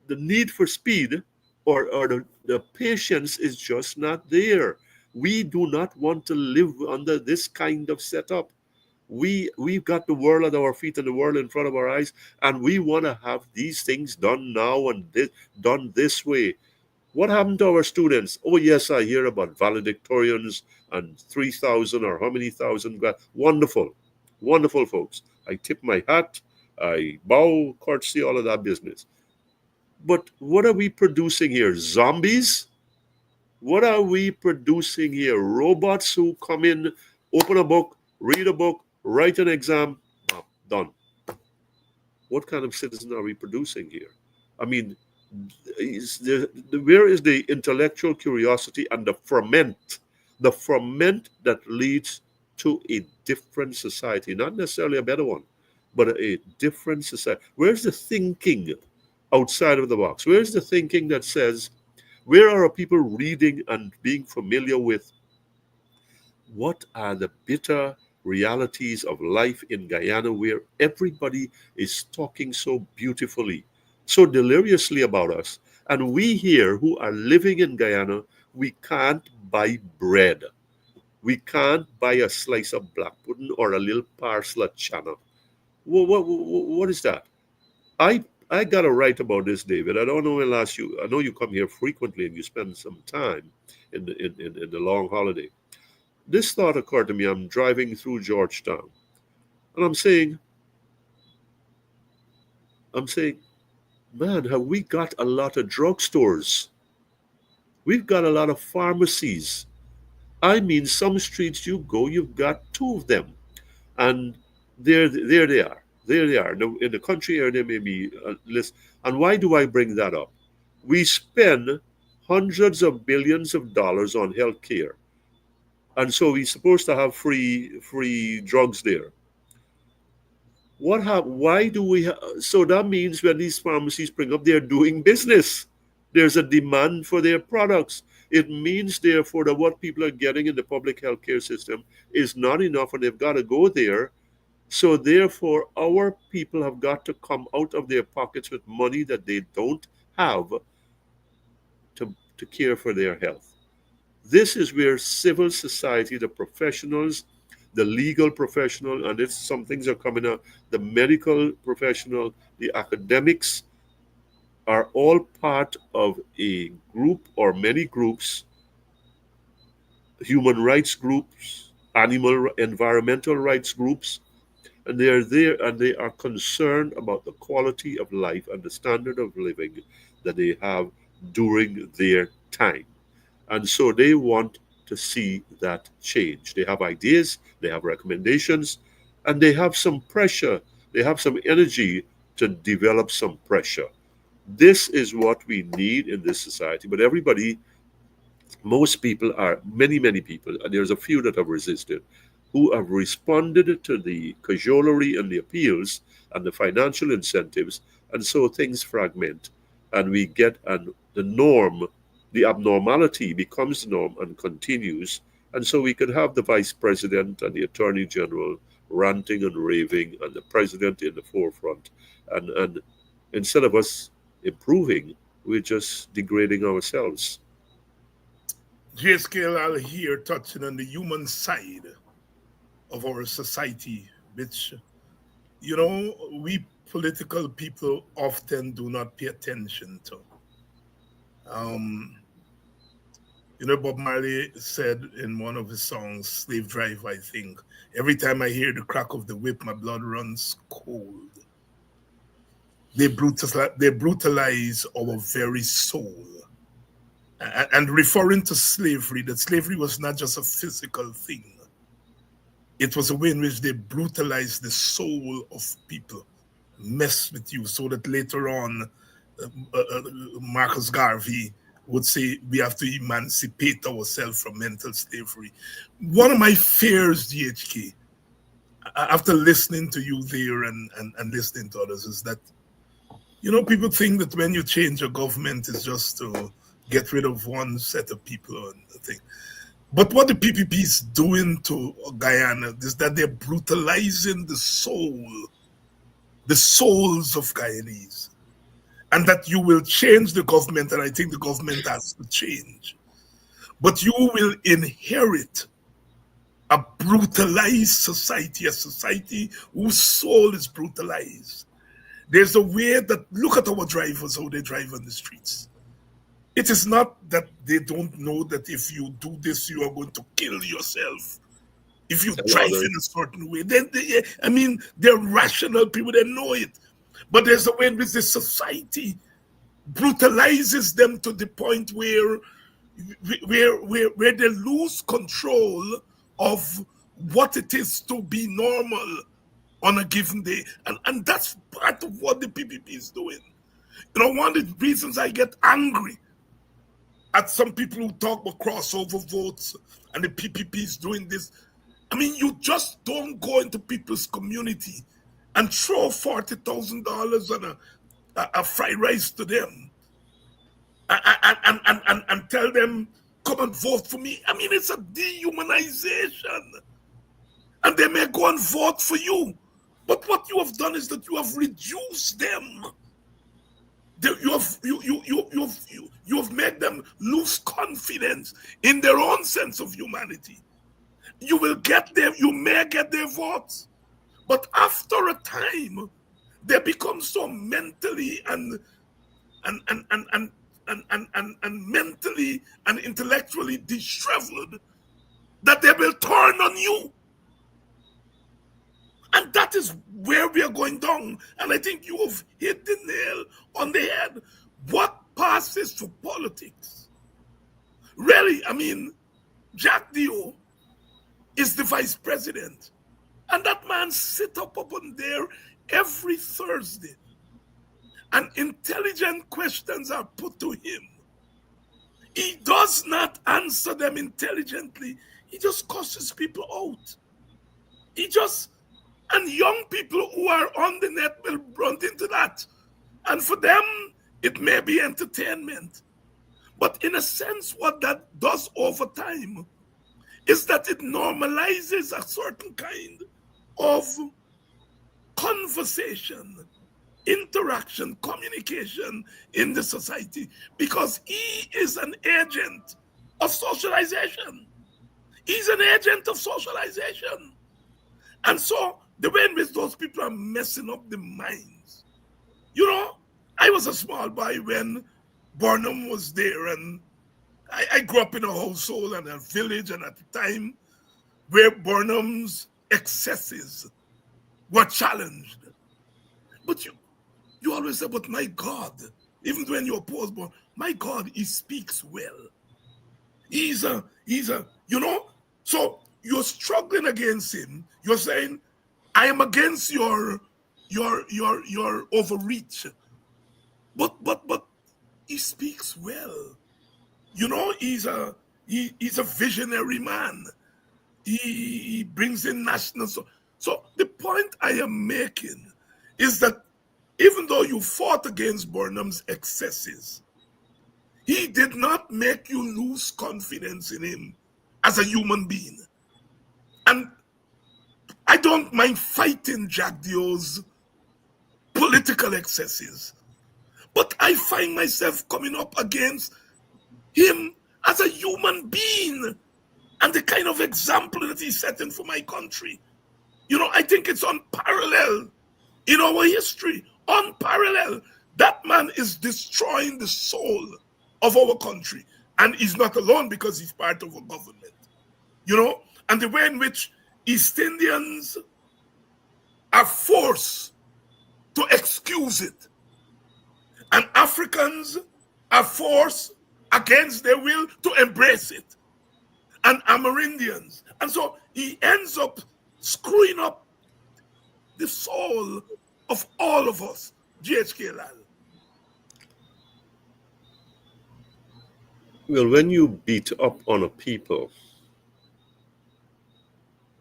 need for speed or the patience is just not there. We do not want to live under this kind of setup. We've got the world at our feet and the world in front of our eyes, and we want to have these things done now and done this way. What happened to our students? Oh yes, I hear about valedictorians and 3,000 or how many thousand. Wonderful, wonderful folks. I tip my hat, I bow, courtesy, all of that business. But what are we producing here? Zombies? What are we producing here? Robots who come in, open a book, read a book, write an exam, done. What kind of citizen are we producing here? I mean, where is the intellectual curiosity and the ferment that leads to a different society? Not necessarily a better one, but a different society. Where's the thinking outside of the box? Where's the thinking that says, where are people reading and being familiar with what are the bitter realities of life in Guyana, where everybody is talking so beautifully, so deliriously about us? And we here who are living in Guyana, we can't buy bread. We can't buy a slice of black pudding or a little parcel of chana. What is that? I got to write about this, David. I don't know when last you. I know you come here frequently and you spend some time in the long holiday. This thought occurred to me. I'm driving through Georgetown, and I'm saying, man, have we got a lot of drugstores? We've got a lot of pharmacies. I mean, some streets you go, you've got two of them, and there they are. There they are. Now, in the country area, there may be less. And why do I bring that up? We spend hundreds of billions of dollars on healthcare, and so we're supposed to have free drugs there. Why do we? So that means when these pharmacies bring up, they're doing business. There's a demand for their products. It means, therefore, that what people are getting in the public healthcare system is not enough, and they've got to go there. So therefore, our people have got to come out of their pockets with money that they don't have to care for their health. This is where civil society, the professionals, the legal professional, and if some things are coming out, the medical professional, the academics, are all part of a group or many groups, human rights groups, environmental rights groups, and they are there and they are concerned about the quality of life and the standard of living that they have during their time. And so they want to see that change. They have ideas, they have recommendations, and they have some pressure, they have some energy to develop some pressure. This is what we need in this society. But everybody, most people are, many people, and there's a few that have resisted, who have responded to the cajolery and the appeals and the financial incentives, and so things fragment, and we get the norm, the abnormality becomes the norm and continues, and so we could have the vice president and the attorney general ranting and raving, and the president in the forefront, and instead of us improving, we're just degrading ourselves. GHK Lall here touching on the human side of our society, which, we political people often do not pay attention to. Bob Marley said in one of his songs, Slave Drive, I think, every time I hear the crack of the whip, my blood runs cold. They brutalize our very soul. And referring to slavery, that slavery was not just a physical thing. It was a way in which they brutalized the soul of people, mess with you, so that later on, Marcus Garvey would say we have to emancipate ourselves from mental slavery. One of my fears, GHK, after listening to you there and listening to others, is that, you know, people think that when you change a government, it's just to get rid of one set of people and the thing. But what the PPP is doing to Guyana is that they're brutalizing the souls of Guyanese. And that you will change the government, and I think the government has to change. But you will inherit a brutalized society, a society whose soul is brutalized. There's a way that, look at our drivers, how they drive on the streets. It is not that they don't know that if you do this, you are going to kill yourself. If you drive in a certain way, they're rational people, they know it. But there's a way in which the society brutalizes them to the point where they lose control of what it is to be normal on a given day. And that's part of what the PPP is doing. You know, one of the reasons I get angry at some people who talk about crossover votes and the PPP is doing this. I mean, you just don't go into people's community and throw $40,000 on a fried rice to them and tell them, come and vote for me. I mean, it's a dehumanization. And they may go and vote for you. But what you have done is that you have reduced them. You have made them lose confidence in their own sense of humanity. You may get their votes. But after a time, they become so mentally and mentally and intellectually disheveled that they will turn on you. And that is where we are going down. And I think you have hit the nail on the head. What passes for politics? Really, I mean, Jack Dio is the vice president. And that man sit up on there every Thursday. And intelligent questions are put to him. He does not answer them intelligently. He just cusses people out. And young people who are on the net will run into that. And for them, it may be entertainment. But in a sense, what that does over time is that it normalizes a certain kind of conversation, interaction, communication in the society, because he is an agent of socialization. He's an agent of socialization. And so the way in which those people are messing up the minds. You know, I was a small boy when Burnham was there, and I grew up in a household and a village, and at the time where Burnham's excesses were challenged. But you always say, but my God, even when you oppose Burnham, my God, he speaks well. He's a, you know, so you're struggling against him. You're saying, I am against your overreach. But he speaks well. You know, he's a visionary man. He brings in national. So the point I am making is that even though you fought against Burnham's excesses, he did not make you lose confidence in him as a human being. And I don't mind fighting Jack Dio's political excesses, but I find myself coming up against him as a human being and the kind of example that he's setting for my country. You know, I think it's unparalleled in our history. Unparalleled. That man is destroying the soul of our country. And he's not alone because he's part of a government. You know, and the way in which East Indians are forced to excuse it. And Africans are forced against their will to embrace it. And Amerindians. And so he ends up screwing up the soul of all of us. GHK Lall. Well, when you beat up on a people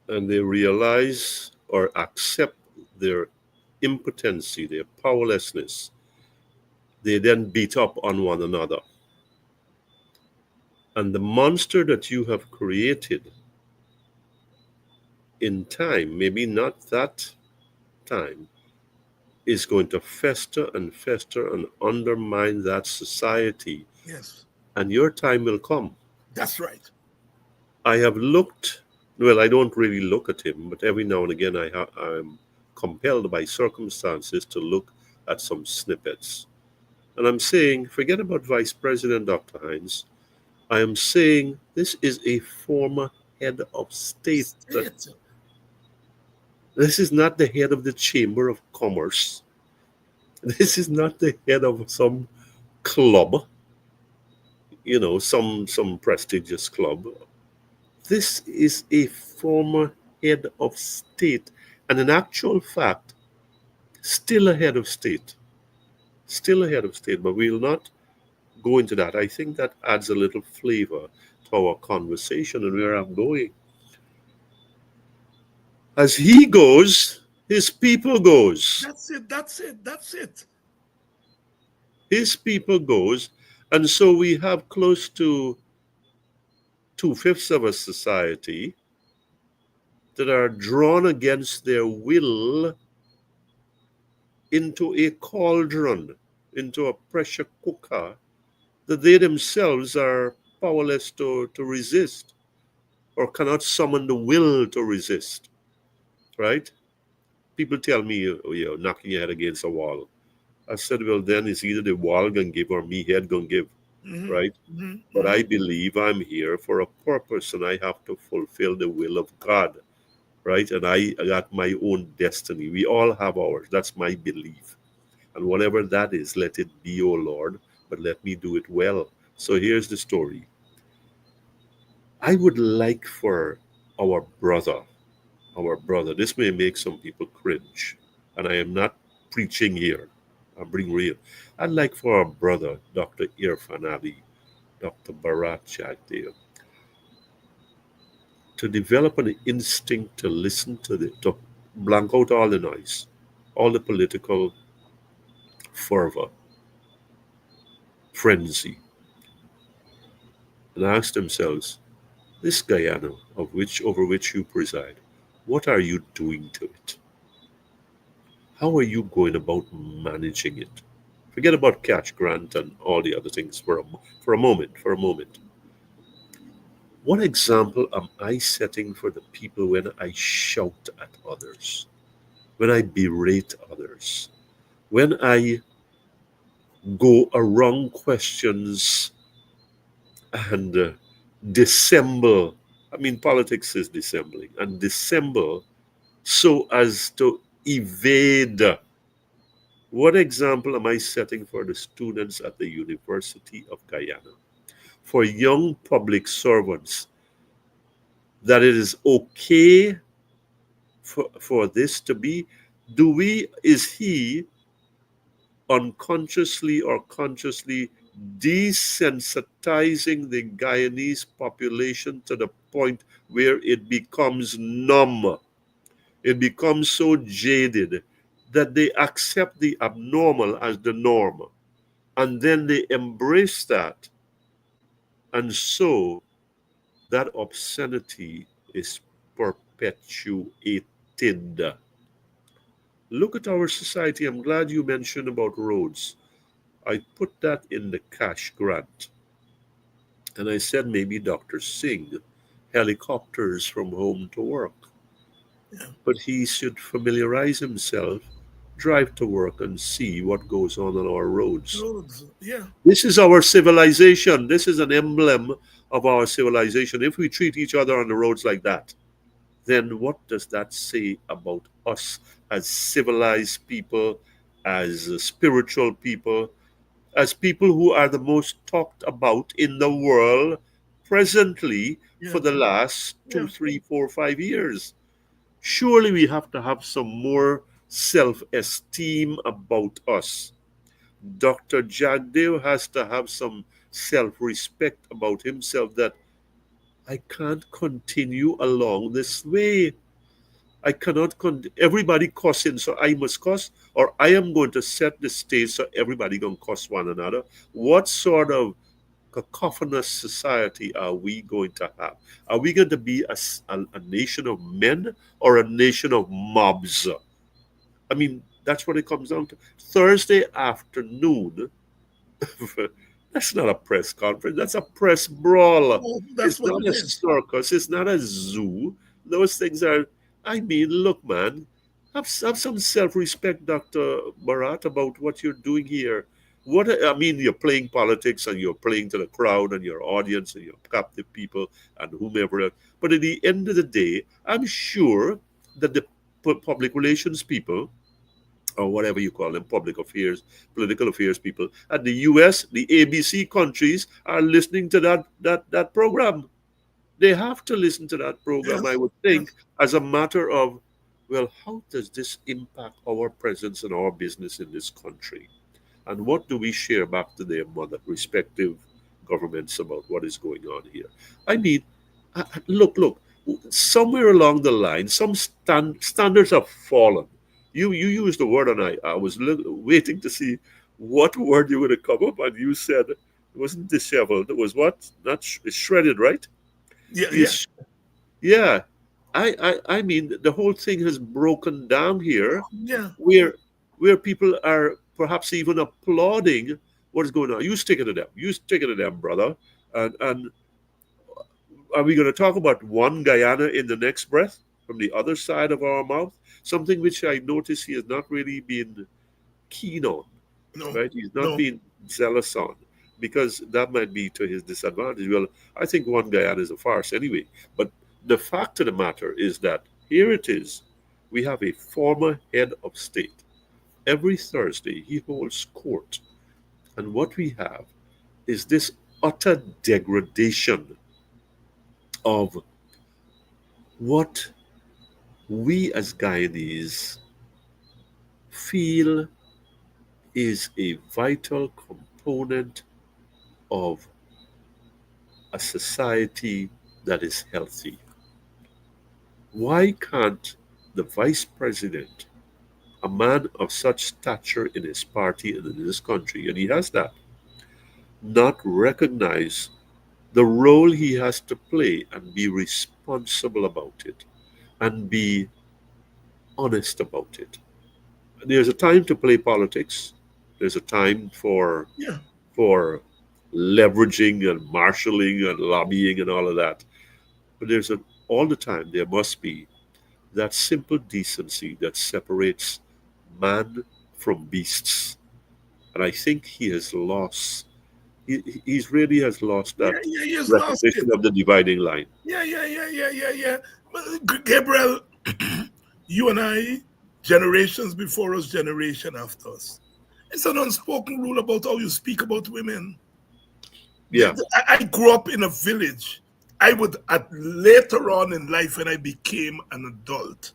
and they realize or accept their impotency, their powerlessness, they then beat up on one another. And the monster that you have created in time, maybe not that time, is going to fester and undermine that society. Yes, And your time will come. that's right. I have looked, well, I don't really look at him, but every now and again I'm compelled by circumstances to look at some snippets. And I'm saying, forget about Vice President Dr. Hines. I am saying this is a former head of state. State. This is not the head of the Chamber of Commerce. This is not the head of some club, some prestigious club. This is a former head of state, and in actual fact, still a head of state. Still a head of state, but we'll not go into that. I think that adds a little flavor to our conversation and where I'm going. As he goes, his people goes. That's it. That's it. That's it. His people goes, and so we have close to two-fifths of a society that are drawn against their will into a cauldron, into a pressure cooker that they themselves are powerless to resist or cannot summon the will to resist, right? People tell me, you're knocking your head against a wall. I said, well, then it's either the wall gonna give or me head gonna give, Mhm, right? mhm, But mhm. I believe I'm here for a purpose and I have to fulfill the will of God, right? And I got my own destiny. We all have ours. That's my belief. And whatever that is, let it be, O Lord, but let me do it well. So here's the story. I would like for our brother, this may make some people cringe, and I am not preaching here. I'm being real. I'd like for our brother, Dr. Irfan Ali, Dr. Bharat Jagdeo, to develop an instinct to listen to blank out all the noise, all the political fervor, frenzy, and ask themselves, this Guyana over which you preside, what are you doing to it? How are you going about managing it? Forget about cash grant and all the other things for a moment. For a moment, what example am I setting for the people when I shout at others, when I berate others, when I go around questions and dissemble? I mean, politics is dissembling and dissemble so as to evade. What example am I setting for the students at the University of Guyana, for young public servants, that it is okay for this to be? Is he unconsciously or consciously desensitizing the Guyanese population to the point where it becomes numb? It becomes so jaded that they accept the abnormal as the norm. And then they embrace that. And so that obscenity is perpetuated. Look at our society. I'm glad you mentioned about roads. I put that in the cash grant. And I said maybe Dr. Singh, helicopters from home to work. Yeah. But he should familiarize himself, drive to work, and see what goes on our roads. Roads. Yeah. This is our civilization. This is an emblem of our civilization. If we treat each other on the roads like that, then what does that say about us as civilized people, as spiritual people, as people who are the most talked about in the world presently for Yeah. the last two, Yeah. 3, 4, 5 years? Surely we have to have some more self esteem about us. Dr. Jagdev has to have some self-respect about himself that I can't continue along this way. I cannot, everybody cussing, so I must cuss, or I am going to set the stage so everybody going to cuss one another. What sort of cacophonous society are we going to have? Are we going to be a nation of men or a nation of mobs? I mean, that's what it comes down to. Thursday afternoon, that's not a press conference, that's a press brawl. Oh, that's It's what not it a is. circus, it's not a zoo. Those things are, I mean, look, man, have some self respect, Dr. Barat, about what you're doing here. What I mean, you're playing politics and you're playing to the crowd and your audience and your captive people and whomever else. But at the end of the day, I'm sure that the public relations people, or whatever you call them, public affairs, political affairs people at the US, the ABC countries are listening to that program. They have to listen to that program, I Yes, would think, yes. as a matter of, well, how does this impact our presence and our business in this country? And what do we share back to their respective governments about what is going on here? I mean, look, somewhere along the line, some standards have fallen. You used the word, and I was waiting to see what word you were going to come up, and you said it wasn't disheveled. It was what? Not shredded, right? Yeah, He yeah, is, yeah. I mean, the whole thing has broken down here, yeah. where people are perhaps even applauding what is going on. You stick it to them. You stick it to them, brother. And are we going to talk about one Guyana in the next breath from the other side of our mouth? Something which I notice he has not really been keen on, No, right? He's not no. being zealous on, because that might be to his disadvantage. Well, I think one Guyana is a farce anyway. But the fact of the matter is that here it is. We have a former head of state. Every Thursday, he holds court. And what we have is this utter degradation of what we as Guyanese feel is a vital component of a society that is healthy. Why can't the vice president, a man of such stature in his party and in this country, and he has that, not recognize the role he has to play and be responsible about it and be honest about it? There's a time to play politics. There's a time Yeah, for leveraging and marshalling and lobbying and all of that. But all the time there must be that simple decency that separates man from beasts. And I think he has lost. He's really has lost yeah, that yeah. He has lost it. recognition of the dividing line. Yeah, yeah, yeah, yeah, yeah, yeah. But Gabriel, you and I, generations before us, generation after us. It's an unspoken rule about how you speak about women. Yeah, I grew up in a village. I would, later on in life, when I became an adult,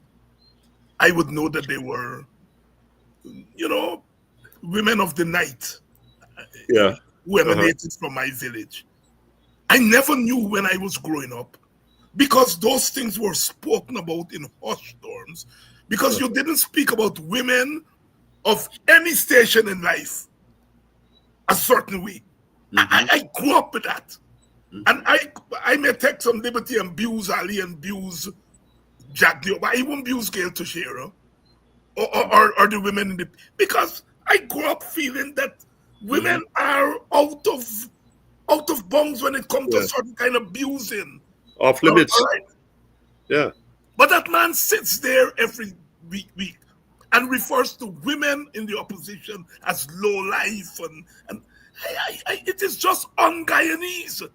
I would know that they were, you know, women of the night yeah, who uh-huh, emanated from my village. I never knew when I was growing up because those things were spoken about in hushed tones because you didn't speak about women of any station in life a certain way. hmm I grew up with that. And hmm I may take some liberty and abuse Ali and abuse Jack Dio, but I won't abuse Gail Teixeira or the women in the because I grew up feeling that hmm women are out of bounds when it comes to yeah, certain kind of abusing. off All limits. right. Yeah, But that man sits there every week and refers to women in the opposition as low life and it is just un-Guyanese.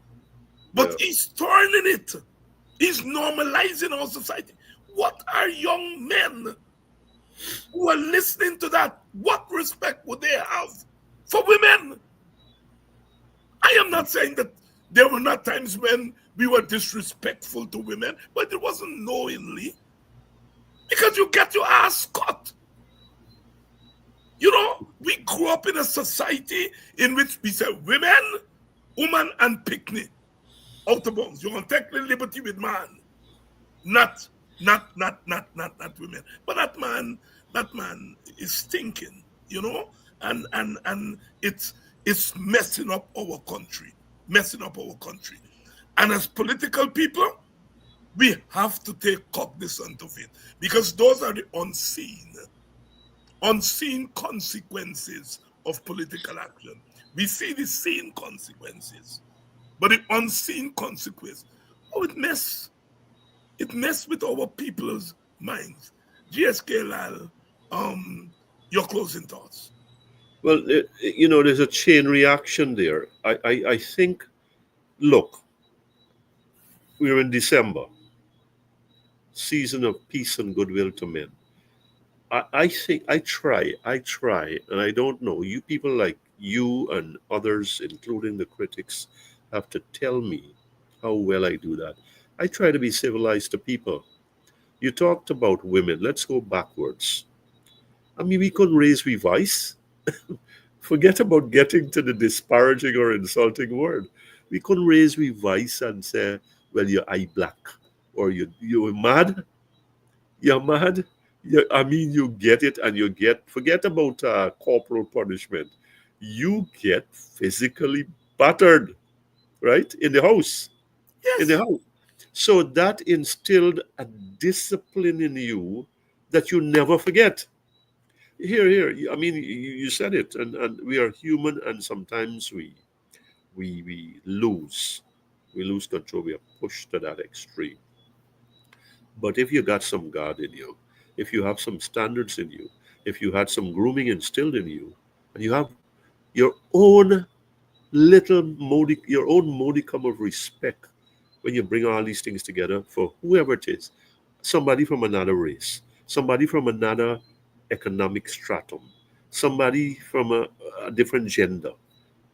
But yeah, he's turning it. He's normalizing our society. What are young men who are listening to that? What respect would they have for women? I am not saying that there were not times when we were disrespectful to women, but it wasn't knowingly because you get your ass cut. You know, we grew up in a society in which we said women Woman and picnic out of bounds. You want to take the liberty with man, not women. But that man is thinking, and it's messing up our country, And as political people, we have to take cognizance of it, because those are the unseen consequences of political action. We see the seen consequences, but the unseen consequence, it mess with our people's minds. GHK Lall, your closing thoughts. Well, there's a chain reaction there. I think, look, we're in December, season of peace and goodwill to men. I think I try, and I don't know. You people like you and others, including the critics, have to tell me how well I do that. I try to be civilized to people. You talked about women. Let's go backwards. I mean, we couldn't raise we voice. Forget about getting to the disparaging or insulting word. We couldn't raise we voice and say, well, you're eye black, or you're mad. You're mad. I mean, you get it, and forget about corporal punishment. You get physically battered, right? In the house. Yes. In the house. So that instilled a discipline in you that you never forget. Here. I mean, you said it, and we are human, and sometimes we lose. We lose control. We are pushed to that extreme. But if you got some God in you, if you have some standards in you, if you had some grooming instilled in you, and you have your own your own modicum of respect when you bring all these things together for whoever it is, somebody from another race, somebody from another economic stratum, somebody from a different gender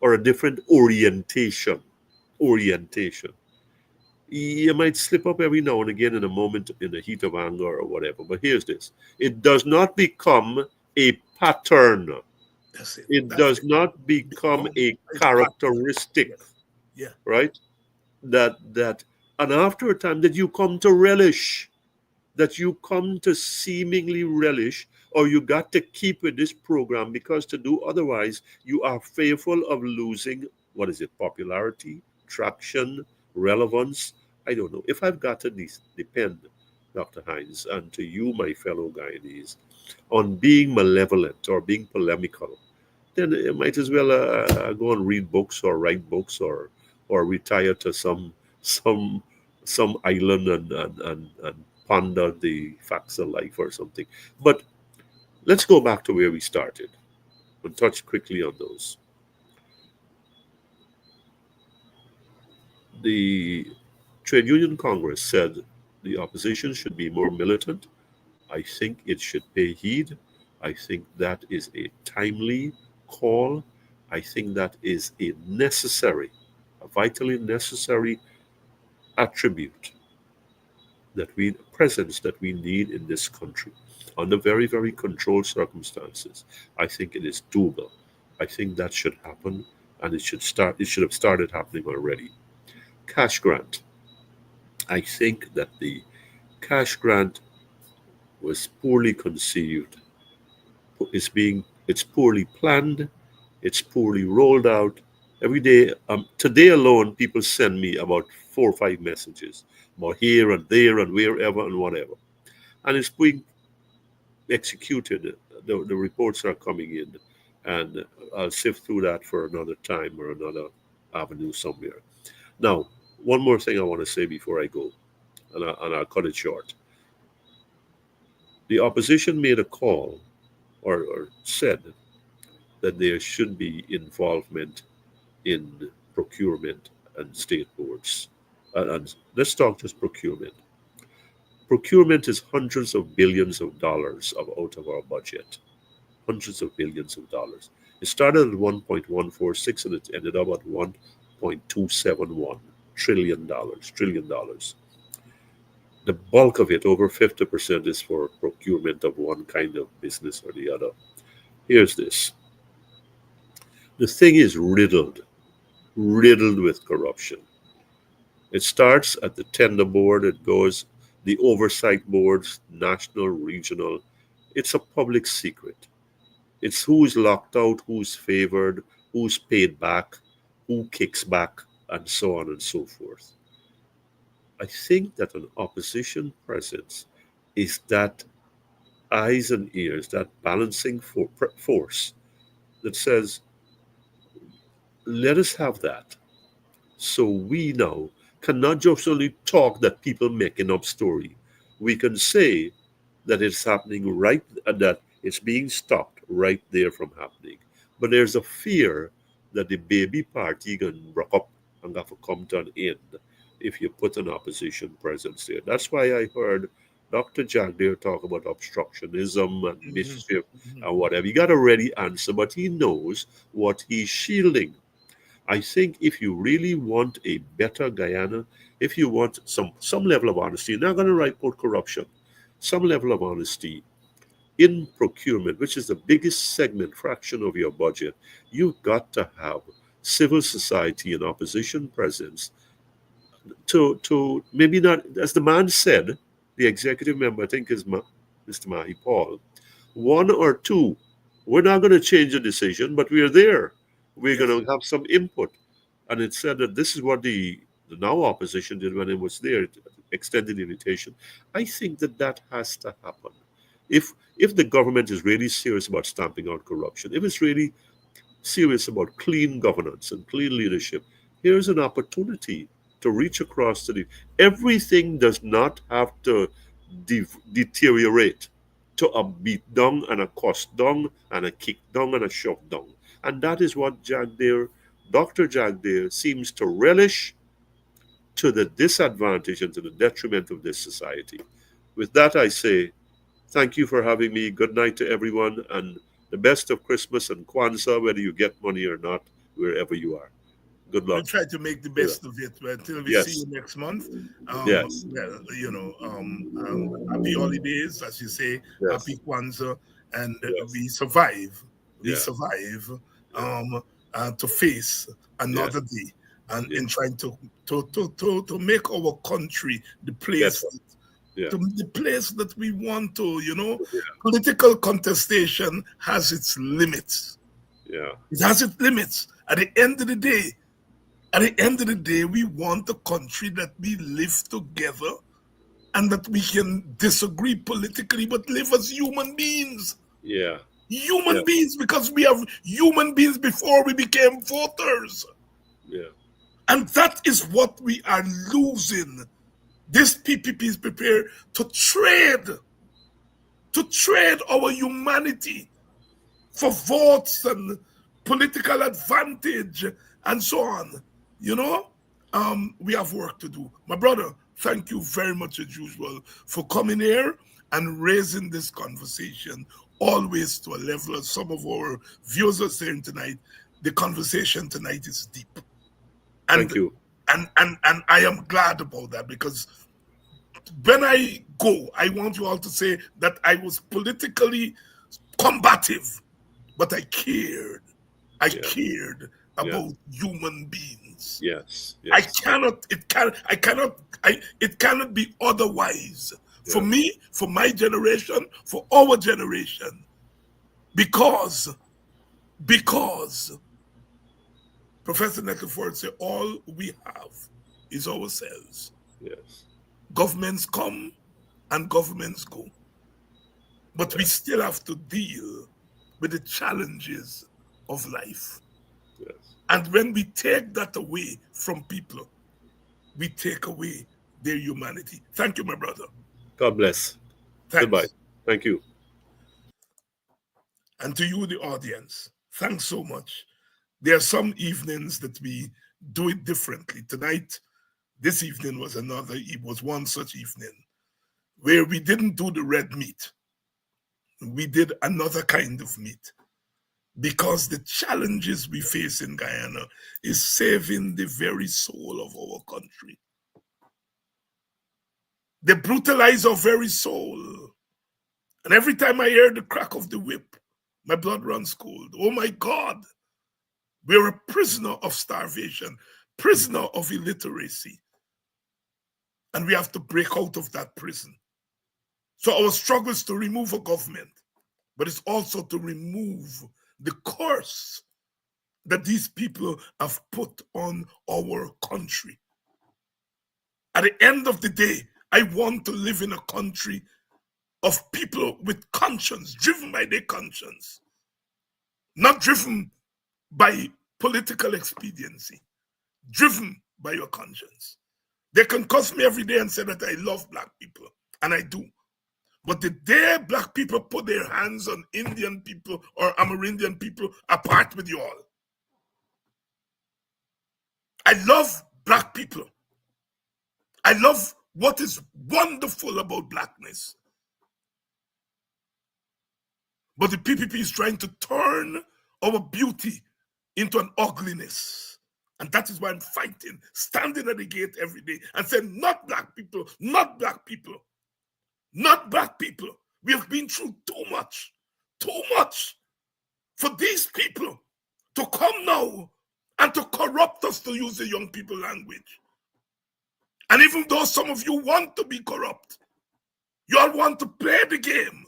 or a different orientation. You might slip up every now and again in a moment in the heat of anger or whatever. But here's this: it does not become a pattern. That's it. It does not become a characteristic, right? That and after a time that you come to relish, that you come to seemingly relish, or you got to keep with this program, because to do otherwise, you are fearful of losing, what is it, popularity, traction, relevance. I don't know. If I've got to depend, Dr. Hines, and to you, my fellow Guyanese, on being malevolent or being polemical, then you might as well go and read books or write books or retire to some island and ponder the facts of life or something. But let's go back to where we started and touch quickly on those. The Trade Union Congress said the opposition should be more militant. I think it should pay heed. I think that is a timely call. I think that is a vitally necessary attribute presence that we need in this country under very, very controlled circumstances. I think it is doable. I think that should happen, and it should have started happening already. Cash grant. I think that the cash grant was poorly conceived. It's poorly planned. It's poorly rolled out. Every day, today alone, people send me about 4 or 5 messages about here and there and wherever and whatever, and it's being executed. The reports are coming in, and I'll sift through that for another time or another avenue somewhere. Now, one more thing I want to say before I go, and I'll cut it short. The opposition made a call or said that there should be involvement in procurement and state boards. And let's talk just procurement. Procurement is hundreds of billions of dollars out of our budget. Hundreds of billions of dollars. It started at 1.146 and it ended up at 1.271 trillion dollars. The bulk of it, over 50%, is for procurement of one kind of business or the other. Here's this. The thing is riddled riddled with corruption. It starts at the tender board, it goes the oversight boards, national, regional. It's a public secret. It's who's locked out, who's favored, who's paid back, who kicks back, and so on and so forth. I think that an opposition presence is that eyes and ears, that balancing force that says, let us have that. So we now cannot just only talk that people making up story. We can say that it's happening right, and that it's being stopped right there from happening. But there's a fear that the baby party can rock up and have to come to an end if you put an opposition presence there. That's why I heard Dr. Jack there talk about obstructionism and mischief and whatever. He got a ready answer, but he knows what he's shielding. I think if you really want a better Guyana, if you want some level of honesty, you're not going to write about corruption, some level of honesty in procurement, which is the biggest segment fraction of your budget, you've got to have civil society and opposition presence to maybe not, as the man said, the executive member, I think is Mr. Mahi Paul, one or two. We're not going to change the decision, but we're there. We're going to have some input. And it said that this is what the now opposition did when it was there, extended invitation. I think that that has to happen. If the government is really serious about stamping out corruption, if it's really serious about clean governance and clean leadership, here's an opportunity to reach across to the. Everything does not have to deteriorate to a beat down and a cost down and a kick down and a shove down. And that is what Jack Dare, Dr. Jack Dare, seems to relish, to the disadvantage and to the detriment of this society. With that, I say, thank you for having me. Good night to everyone, and the best of Christmas and Kwanzaa, whether you get money or not, wherever you are. Good luck. We'll try to make the best of it until we see you next month. Yes. Happy holidays, as you say, Yes. happy Kwanzaa, and Yes. we survive. We Yeah. survive to face another day, and in trying to make our country the place. The place that we want to, political contestation has its limits. Yeah. It has its limits. At the end of the day, we want a country that we live together and that we can disagree politically, but live as human beings. Yeah. Human beings, because we have human beings before we became voters. Yeah. And that is what we are losing. This PPP is prepared to trade our humanity for votes and political advantage and so on. We have work to do. My brother, thank you very much as usual for coming here and raising this conversation always to a level. As some of our viewers are saying tonight, the conversation tonight is deep. And, thank you. And I am glad about that, because when I go, I want you all to say that I was politically combative, but I cared. I cared about human beings. Yes. It cannot be otherwise. For me, for my generation, for our generation. Because Professor Nettleford said, all we have is ourselves. Yes. Governments come and governments go. But we still have to deal with the challenges of life. Yes. And when we take that away from people, we take away their humanity. Thank you, my brother. God bless. Thanks. Goodbye. Thank you. And to you, the audience, thanks so much. There are some evenings that we do it differently. Tonight, this evening was one such evening where we didn't do the red meat. We did another kind of meat, because the challenges we face in Guyana is saving the very soul of our country. They brutalize our very soul. And every time I hear the crack of the whip, my blood runs cold. Oh my God. We're a prisoner of starvation, prisoner of illiteracy. And we have to break out of that prison. So our struggle is to remove a government, but it's also to remove the curse that these people have put on our country. At the end of the day, I want to live in a country of people with conscience, driven by their conscience, not driven by political expediency, driven by your conscience. They can curse me every day and say that I love black people, and I do. But the day black people put their hands on Indian people or Amerindian people, apart with you all. I love black people. I love what is wonderful about blackness. But the PPP is trying to turn our beauty into an ugliness. And that is why I'm fighting, standing at the gate every day and saying, not black people, not black people, not black people. We have been through too much for these people to come now and to corrupt us, to use the young people language. And even though some of you want to be corrupt, you all want to play the game,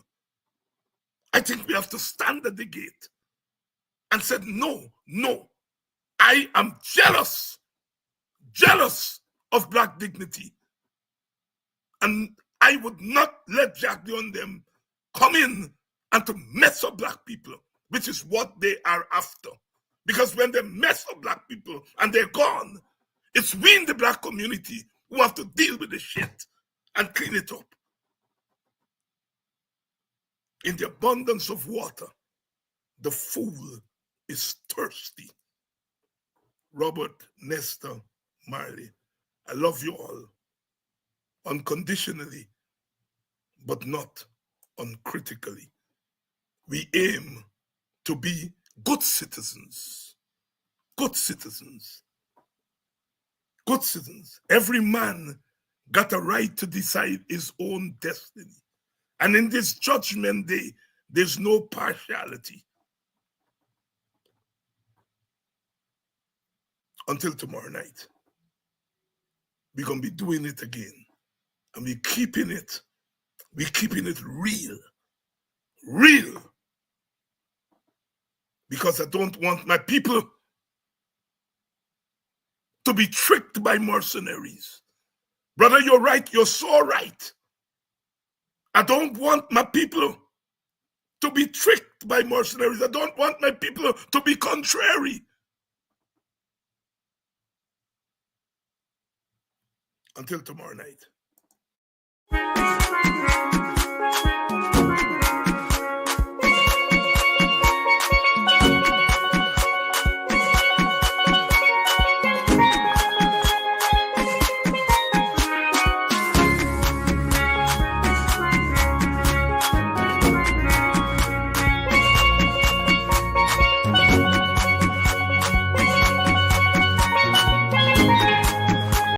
I think we have to stand at the gate and say, no, I am jealous of black dignity. And I would not let Jack Dion them come in and to mess up black people, which is what they are after. Because when they mess up black people and they're gone, it's we in the black community who have to deal with the shit and clean it up. In the abundance of water, the fool is thirsty. Robert, Nestor, Marley, I love you all unconditionally, but not uncritically. We aim to be good citizens. Good citizens. Good citizens. Every man got a right to decide his own destiny. And in this judgment day, there's no partiality. Until tomorrow night, we're going to be doing it again. And we're keeping it real. Real. Because I don't want my people to be tricked by mercenaries. Brother, you're right. You're so right. I don't want my people to be tricked by mercenaries. I don't want my people to be contrary. Until tomorrow night.